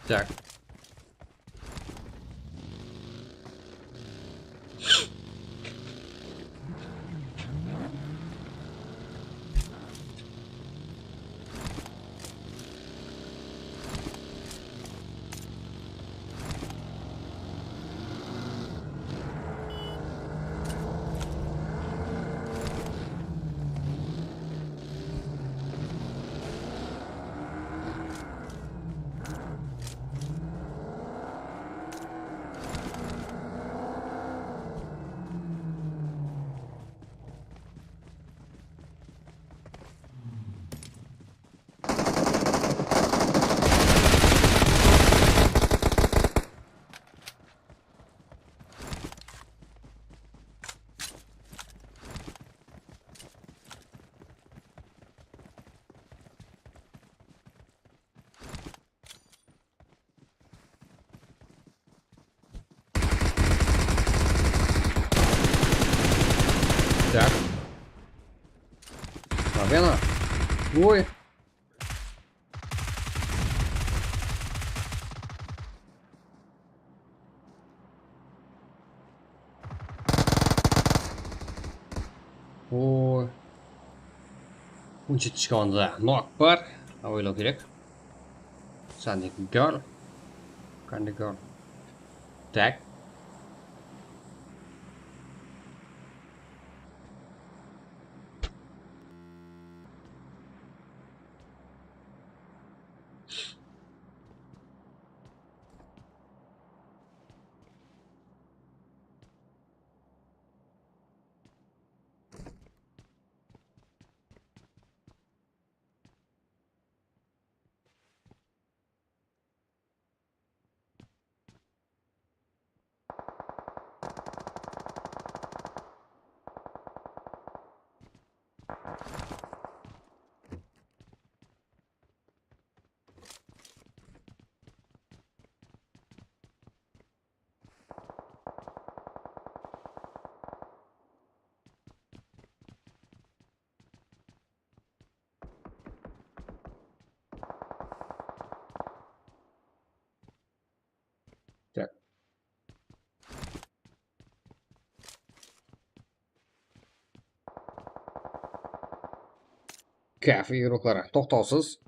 Так. Так. Славяна. Ой. Ой. 17 команда нок бар. Ойлау керек. Санник гол. Қандай гол. Так. Кафе игрокları тоқтаусыз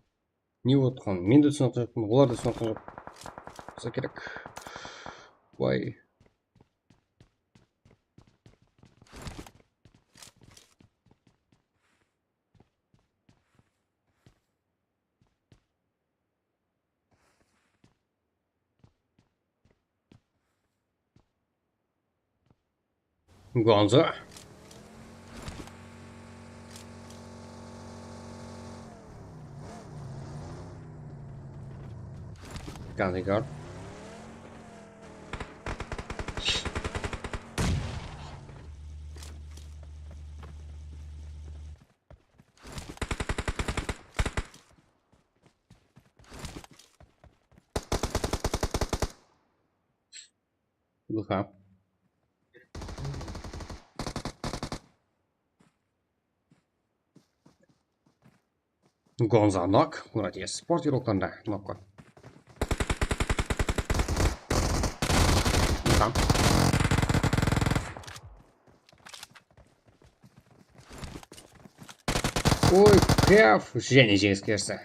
не болып жатқанын мен де түсініп жатырмын, олар да түсініп жатқан жоқ болса керек. Бай. Гонзо. Кандигар. Луха. Гонзо нок. Молодец. Спорт игрокlarında нок var. Луха. Ой, Кеф. Және жеңіске ерішті.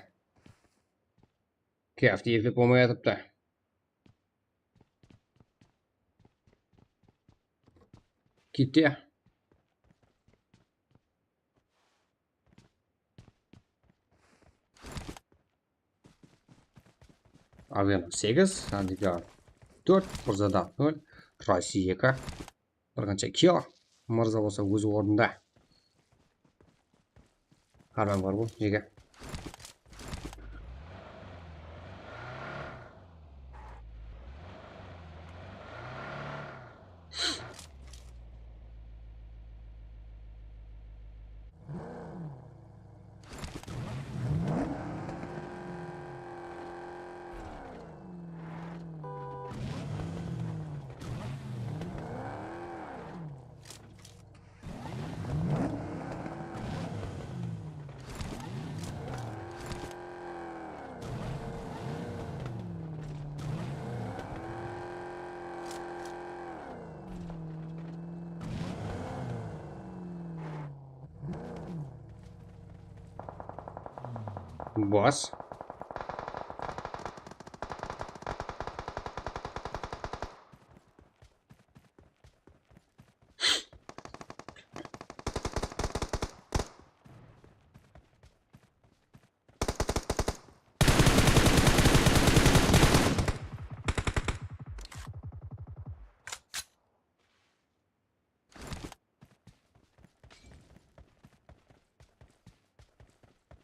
Кеф тиефік болмай атыпты. Кетте. Авен 8, Андигар 4, Құрзада 0, Россия 2. Бірқанша Кио. Мырза болса өзі орында. Арман бар бұл, жеге. Бас.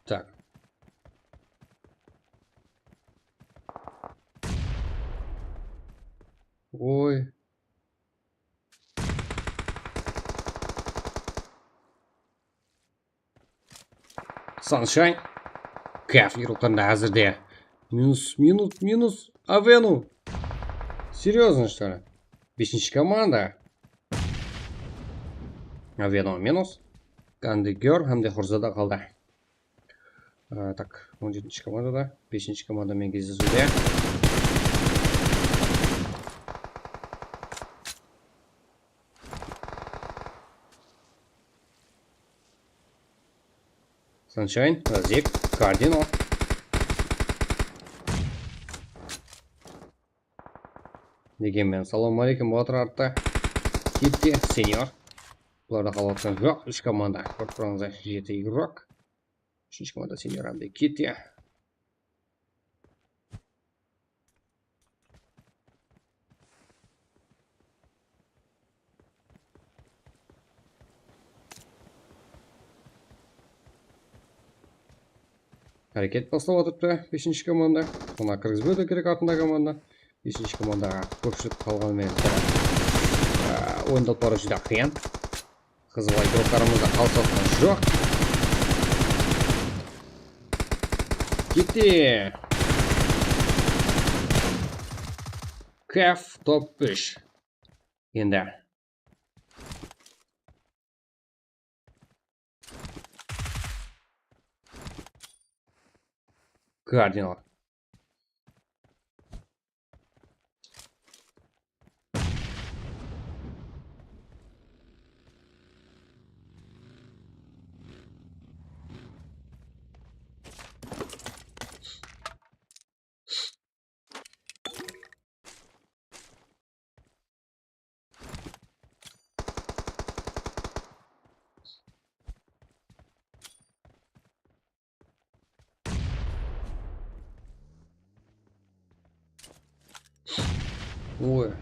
Так. Ой. Саншайн. Каф игрокlarında әзірде. Минус. Авену. Серьезно, что ли? Бесінші команда. Авену минус. Кандигер hem de Құрзада қалды. Так, 17-ші командада. 5-ші командамен кездесуде. Саншайн, Зик, Кардино. Дегенмен, салам алейкум, батыр артта. Кетте, сеньор. Бұларда қалып отқан жоқ, 3 команда. Көріп тұрыңыздар, 7 игрок. 3-ші команда сеньор әмде кетте. Әрекет бастап отырыпты 5-ші команда. Ona кіргізбеу керек артында команда. 5-ші командаға көпшілік қалғанымен ойындап бару жүдә қиын. Қызылай игроктарымызда қалсатқан жоқ. Кетті. Каф топ 3. Енді. Кардинал. Ой.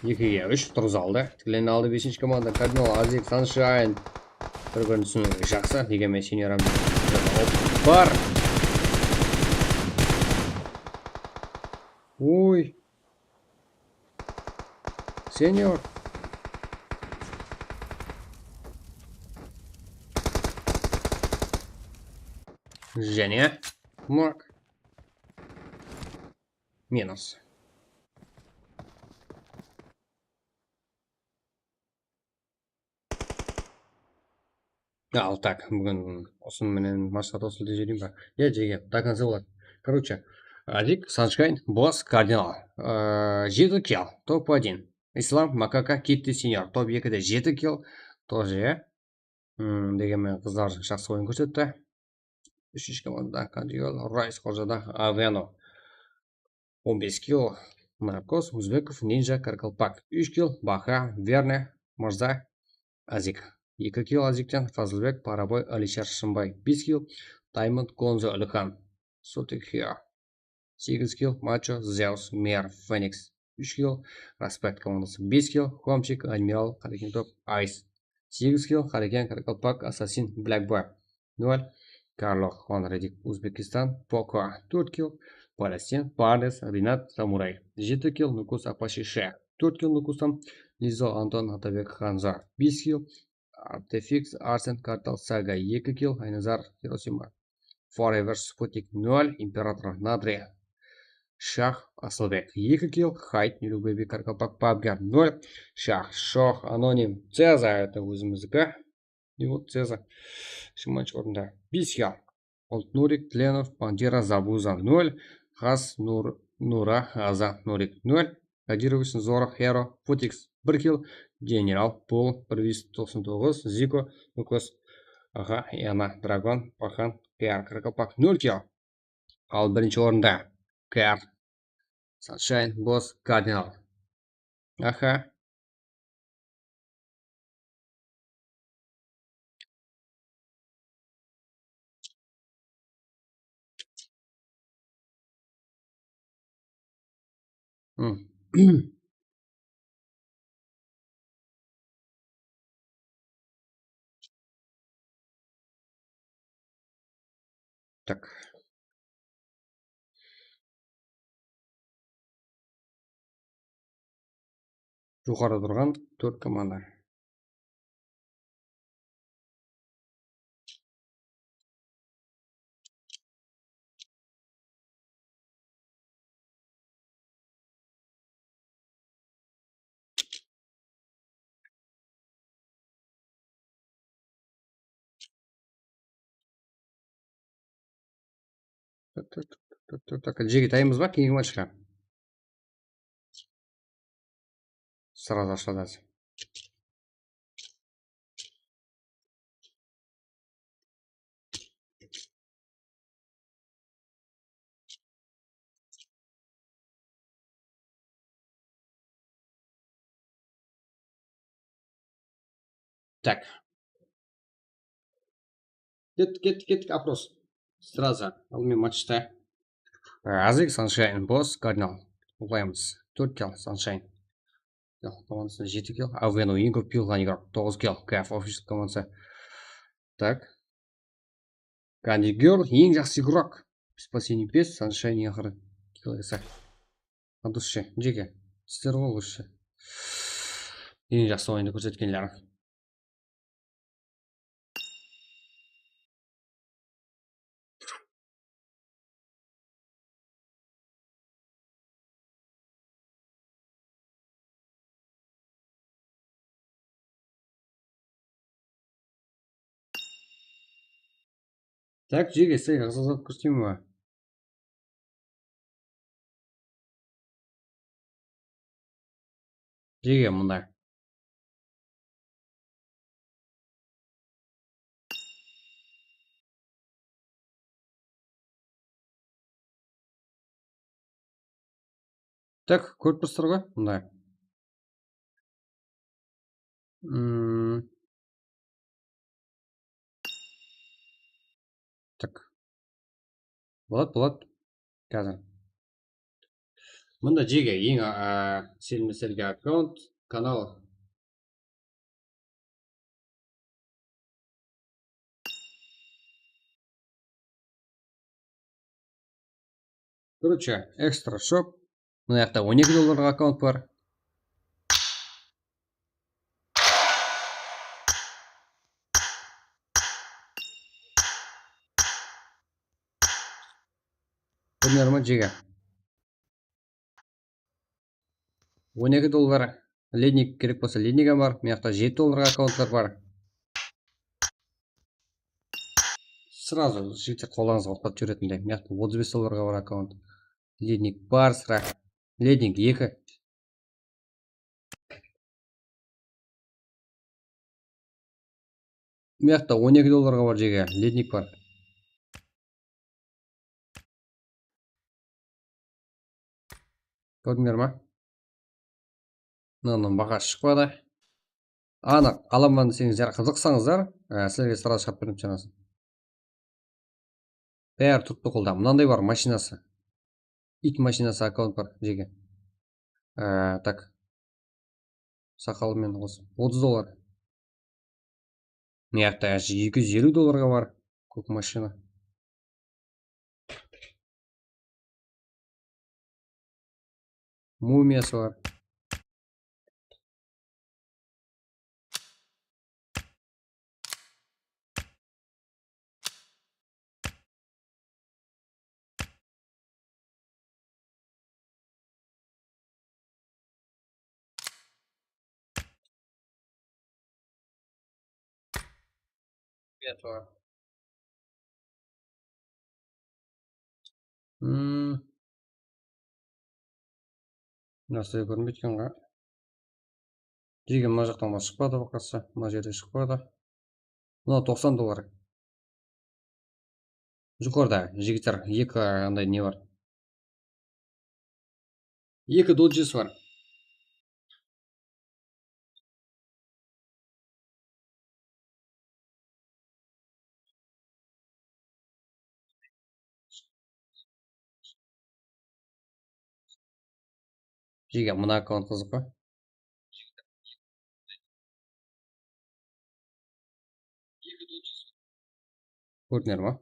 Екіге 3 тұрыз алды. Тіклен алды 5-ші команда. Кардинал, Азик, Саншайн. Бір-бірін түсіну жақсы. Дегенмен сеньорам бар. Ой. Сеньор. Және. Мак. Минус. Ал так, бүгін осыменен матчқа тосылды жерейін ба? Я жеге, до конца болады. Короче, Адик, Саншайн, Босс, Кардинал. 7 килл, топ-1. Ислам, Макака, Китти, Сеньор. Топ-2-де 7 килл. Тоже, иә. Дегенмен қыздар жақсы ойын көрсетті. 3-ші команда, Кандиол, Райс, қожада, Авено. 15 килл. Наркос, Узбеков, Нинджа, Каркалпак. 3 килл, Баха, Верне, Мырза, Азик. 2 килл Азиктен, Фазылбек, Парабой, Алишер Шымбай. 5 килл, Таймонд, Конзо, Алихан. Сотик Хиа. 8 килл, Мачо, Зеус, Мер, Феникс. 3 килл, Распект командасы. 5 килл, Хомчик, Адмирал, Харикен Топ, Айс. 8 килл, Харикен, Каркалпак, Ассасин, Блэкбой. 0, Карло, Хонредик, Узбекистан, Поко. 4 килл, Палестин, Пардес, Ринат, Самурай. 7 килл, Нукус, Апашише. 4 килл, Нукусам, Лизо, Антон, Атабек, Ханзар. 5 килл, Артефикс, Арсен, Картал, Сага. 2 килл, Айназар, Хиросима. Forever, Спутник 0, Император, Надри. Шах, Асылбек. 2 килл, Хайт, Нелюбеби, Каркалпак, Пабгар 0. Шах, Шох, Аноним, Цеза, это өзіміздікі. И вот Цеза. Шиманч орында. 5 килл. Нурик, Тленов, Пантера, Забуза 0. Хас, Нура, Аза, Нурик 0. Кадирович, Зоров, Херо, Футикс 1 килл. Генерал, Пол, 199, Зико, Нукос, Аха, Яна, Драгон, Пахан, Кэр, Каркалпак 0 килл. Ал бірінші орында. Кэр, Саншайн, Босс, Кардинал. Аха. Так. Жоғары тұрған 4 команда. Так, жеге дайынбыз ба кейінгі матчқа? Сразу ашылады. Так. Кеттік, опрос. Сразу алдымен матчта. Азик, Саншайн, Босс, Кардинал. Лэмс, 4 килл, Саншайн. Командасы 7 килл. Авену, ең көп килл ғанигар, 9 килл. КФ офишл командасы. Так. Кандигер, ең жақсы игрок. Спасение 5, Саншайн ең ақыры. Килл esa. Адусшы, жеге. Сіздер ол үші. Ең жақсы ойынды көрсеткенлер. Так, жеге, сәй ғазазат көрсетейін ба? Жеге мұнда. Так, көріп тұрсыздар ғой мұнда. Так. Болады. Қазір. Мында жеге ең сенімділерге аккаунт, канал. Короче, экстра шоп. Мына жақта 12 долларға аккаунт бар. Көрдіңдер ма жеге? 12 доллар ледник керек болса леднигі бар. Мына жақта 7 долларға аккаунттар бар. Сразу жігіттер қолаңызға ұстап жүретіндей. Мына жақта 35 долларға бар аккаунт. Ледник бар сыра. Ледник 2. Мына жақта 12 долларға бар жеге. Ледник бар. Көрдіңдер ма? Мынаның бағасы шықпады. Ана аламан десеңіздер қызықсаңыздар, сіздерге сразу шығарып беремін шанасын. Бәрі тұтты қолда. Мынандай бар машинасы. Ит машинасы аккаунт бар жеге. Так. Сақалымен қосып 30 доллар. Мына жақта 250 долларға бар. Көк машина. Мумиясы бар. Var. Нәрсе көрінбейді екенға. Жеге мына жақтан шықпады бақасы. Мына жерде шықпады. Мына 90 доллар. Жұқарда жігіттер екі андай не бар. Екі доджес бар. Жеге мына аккаунт қызық па? Көрдіңдер ма?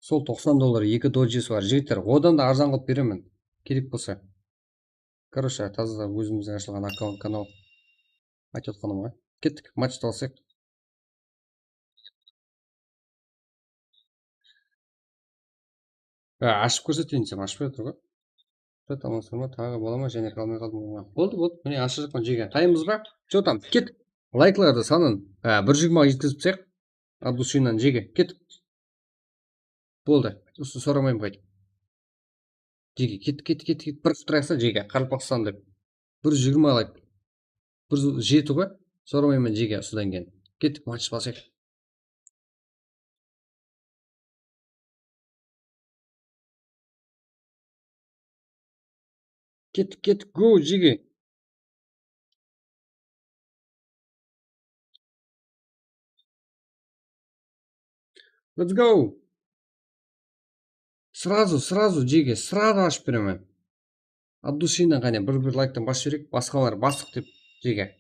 Сол 90 доллар екі доджес бар. Жігіттер, одан да арзан қылып беремін. Керек болса. Короче, таза өзіміздің ашылған аккаунт канал. Айтып отқаным ғой. Кеттік, матчты алсақ. Ашып көрсетейін десем, ашпай отыр ғой. Тағы бола ма? Және қалмай қалдым. Болды. Міне ашып жатқан жеге. Таймыз ба? Что там? Кет. Лайкларды санын 120-ға жеткізіп тастайық. От душинан жеге. Кет. Болды. Сұрамаймын қайтып. Жеге, кет. Бір құтырайықса жеге. Қарпақстан деп. 120 алайық. 107 ғой. Сұрамаймын жеге содан кейін. Кеттік, матч басайық. Кет, го, жеге. Let's go. Сразу, жеге, сразу ашып беремін. От душинан қане, бір лайктан басып жіберек. Басқалар бастық деп, жеге.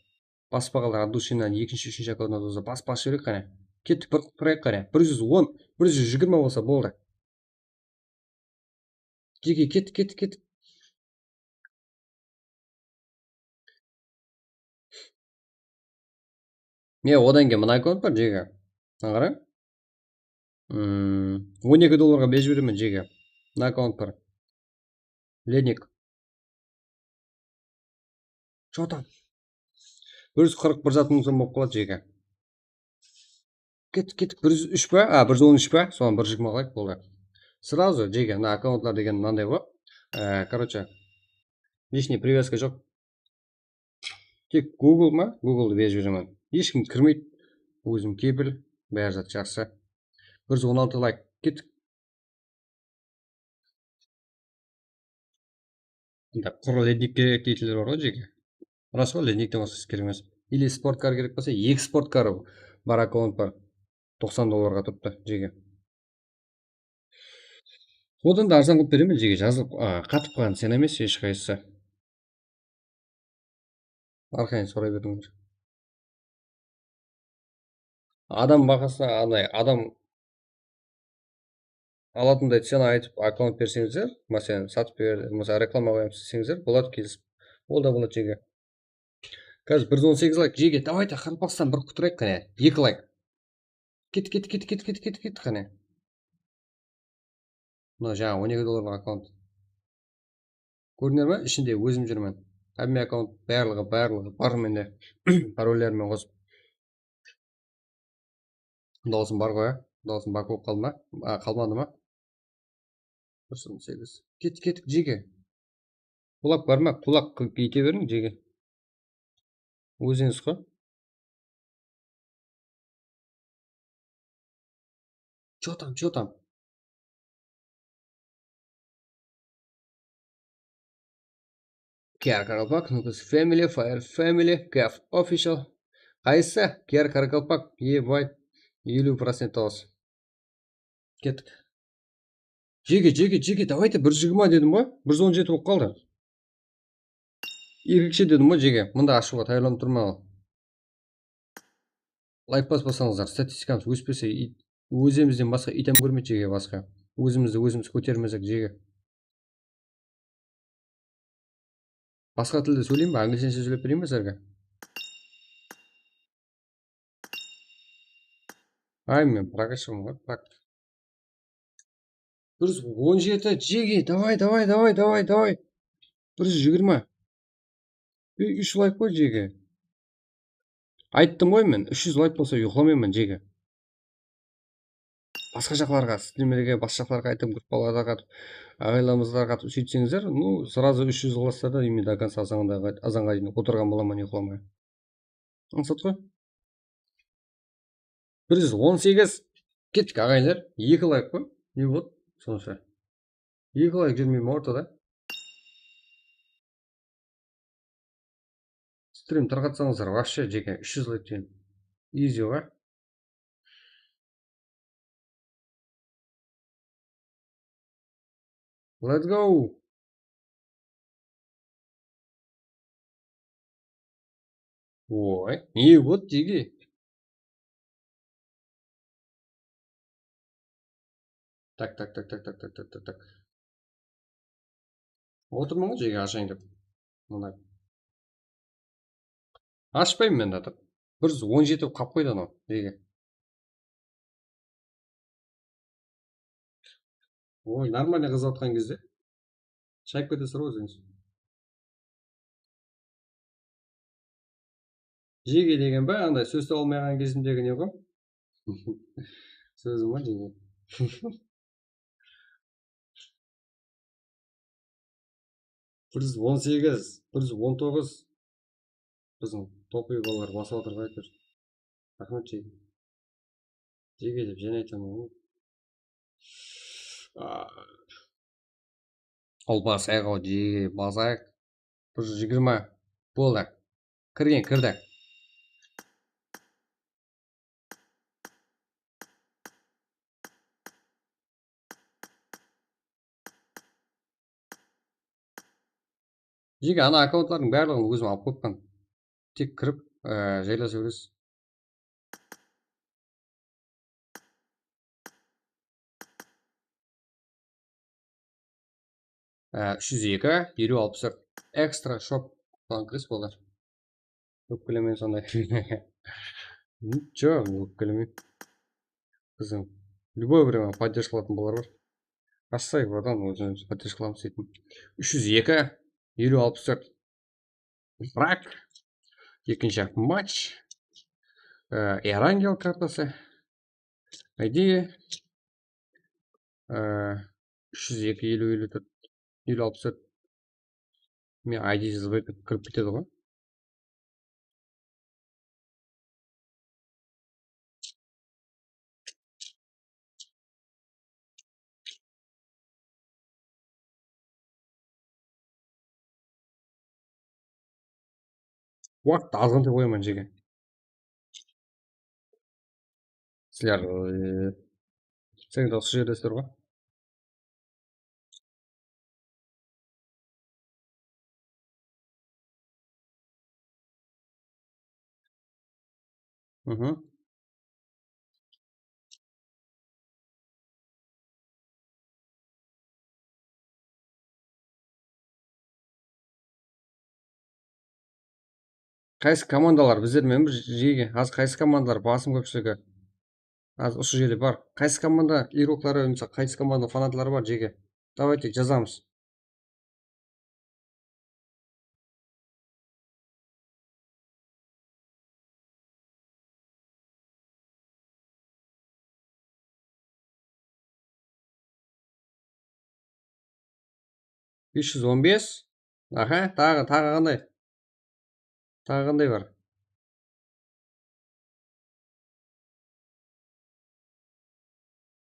Баспағалар от душинан екінші аккаунтына доза басып жіберек қане. Кеттік, бір құтырайық қане. 110, 120 болса болды. Жеге, кет. Одан кейін мына аккаунт бар жеге. Қара. 12 долларға беріп жіберемін жеге. Мына аккаунт бар. Ледник. Что там? 141 затың сом болып қалады жеге. Кет. 103 па? 113 па? Соған 120 алайық болды. Сразу жеге, мына аккаунтлар деген мынандай ғой. Короче, лишний привязка жоқ. Тек Google ма? Google'ды беріп жіберемін. Ешкім кірмейді. Өзім кепіл. Бәрі зат жақсы. 116 лайк. Кет. Құр ледник керек дейтілер бар ғой жеге. Рас қой, ледниктен болса керек емес. Или спорткар керек болса, 2 спорткары бар аккаунт бар. 90 долларға тұрыпты жеге. одан да арзан қылып беремін жеге, жазылып қатып қалған сен емес ешқайсысы. Арқайын сұрай беріңдер. Адам бағасына андай адам алатындай цена айтып аккаунт берсеңіздер, мәселен сатып бер, мысалы реклама қоямыз десеңіздер, болады келісіп. Ол да болады жеге. Қазір 118 лайк жеге, давайте қарпастан бір құтырайық қане. 2 лайк. Кет қане. Мына жаңа $12 аккаунт. Көрдіңдер ме? Ішінде өзім жүрмін. Әбме аккаунт барлығы бар менде. Парольдермен қосып. Дауысым бар ғой, дауысым бар болып қалды ма? Қалмады ма? 118. Кет жеге. Құлақ бар ма? Құлақ ете берің жеге. Өзіңіз қой. Чё там? Киар Каракалпак, Family, Fire Family, Caf Official. Қайсы? Киар Каракалпак, ебай, 50% дауыс. Кеттік. Жеге, давайте 120 дедім ғой, 117 болып қалды. Ерекше дедім ғой жеге, мұнда ашуға тайыланып тұрма ол. Лайк баспасаңыздар, статистикамыз өспесе, өзімізден басқа итем көрмейді жеге басқа. Өзіміз көтермесек жеге. Басқа тілде сөйлейін ба? Англисенше сөйлеп берейін ба сіздерге? Ай, мен прокачиваем ғой, прак. 117 жеге, давай. 120. 3 лайк қой жеге. Айттым ғой мен, 300 лайк болса ұйқыламаймын жеге. Басқа жақларға, стримерге, басқа жақларға айтып, группаларға қатып, ағайламыздарға қатып сөйтсеңіздер, сразу 300 қыласыздар да, именно до конца азанға дейін отырған боламын ұйқыламай. Аңсат қой. 118. Кеттік ағайындар, 2 лайк қой. Не болады? Сонша. 2 лайк жүрмей ме ортада? Стрим тарқатсаңыздар, вообще жеке 300 лайк дейін. Easy ғой. Let's go! Ой, не вот жеге. Так. Отырмын ғой жеге ашайын деп. Мына. Ашпаймын мен атып. 117 қап қойды анау жеге. Ой, нормально қызып атқан кезде. Шайып кетесіздер ғой өзіңіз. Жеге деген ба, андай сөз таба алмаған кезімдегі не ғой? Сөзім ба жеге? 118, 119. Біздің топи балалар басып отыр ғой әйтеуір. Рахмет жеге. Жеге деп және айтамын ғой. Ол басайық ау жеге, басайық. 120 болды. Кірді. Жеге ана аккаунтлардың барлығын өзім алып қойыппын. Тек кіріп, жайласа бересіз. $302, 50-64. Экстра шоп. Банкрес болар. Өпкілемен сондай. Ничего, өпкілемен. Біздің любой время поддержкалатын болар бар. Ассай братан, өзіміз поддержкаламыз дейтін. 302, 50-64. Брак. Екінші матч. Эрангел картасы. Идея. 302, 50-54. 50-64. Мен ID жазбай кіріп кетеді ғой. Уақытты азғантай қоямын жеге. Сіздер дауыс жібересіздер ғой. Мгм. Қайсы командалар біздермен бір жиге? Аз қайсы командалар басым көпшілігі? Аз осы жерде бар. Қайсы команда игроклары, мысалы, қайсы команда фанатлары бар жеге? Давайте жазамыз. Бес жүз он бес. Аха, тағы қандай? Тағы қандай бар?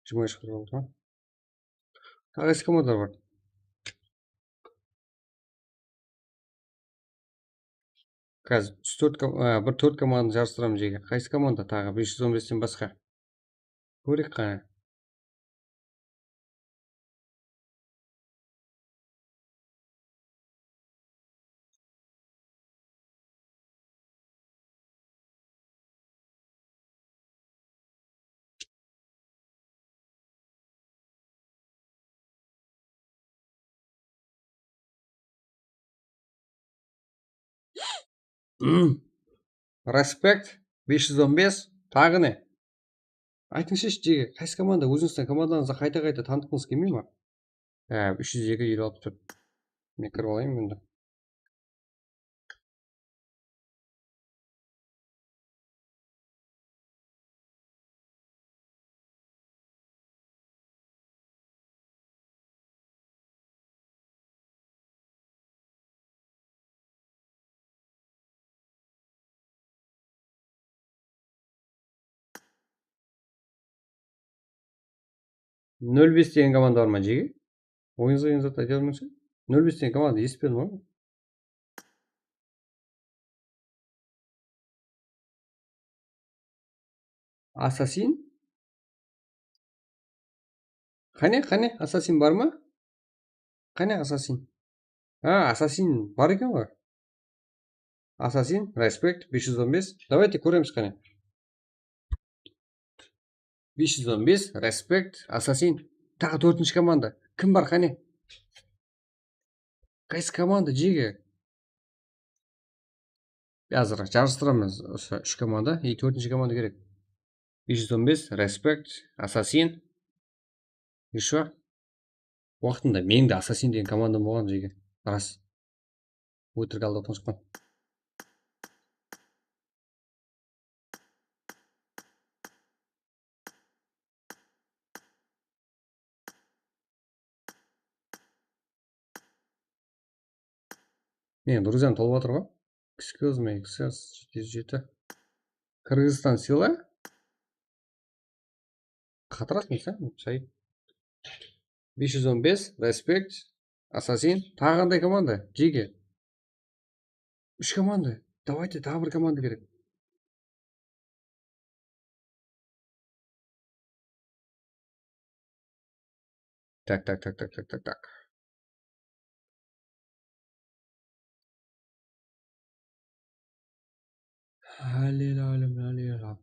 Жиырма үш қырық алты ма? Тағы қайсы командалар бар? Қазір бір төрт команданы жарыстырамыз жеге. Қайсы команда тағы 515-тен басқа? Көрейік қане. Респект 515. Тағы не? Айтыңызшы жеге, қайсы команда? Өзіңіздің командаңызды қайта танытқыңыз келмей ма? 302 164. Мен кіріп алайын енді. Нөл бес деген команда бар ма жеге? Ойыңызға келген затты айта бермеңізші. 05 деген команда естіпедім ғой. Ассасин? Қане, ассасин бар ма? Қане ассасин? Ассасин бар екен ғой. Ассасин, респект, 515. Давайте көреміз қане. 515, респект, ассасин. Тағы төртінші команда. Кім бар қане? Қайсы команда жеге? Қазір жарыстырамыз осы үш команда. И төртінші команда керек. 515, респект, ассасин. Еще? Уақытында менің де ассасин деген командам болған жеге. Рас. Өтірік алдап шыққан. Менің друзьям толып жатыр ғой. Excuse me, 707. Кыргызстан сила? Қатырасың сен, шай. 515, респект, ассасин. Тағы қандай команда? Жеге. Үш команда. Давайте тағы бір команда керек. Так. Аллилуйя.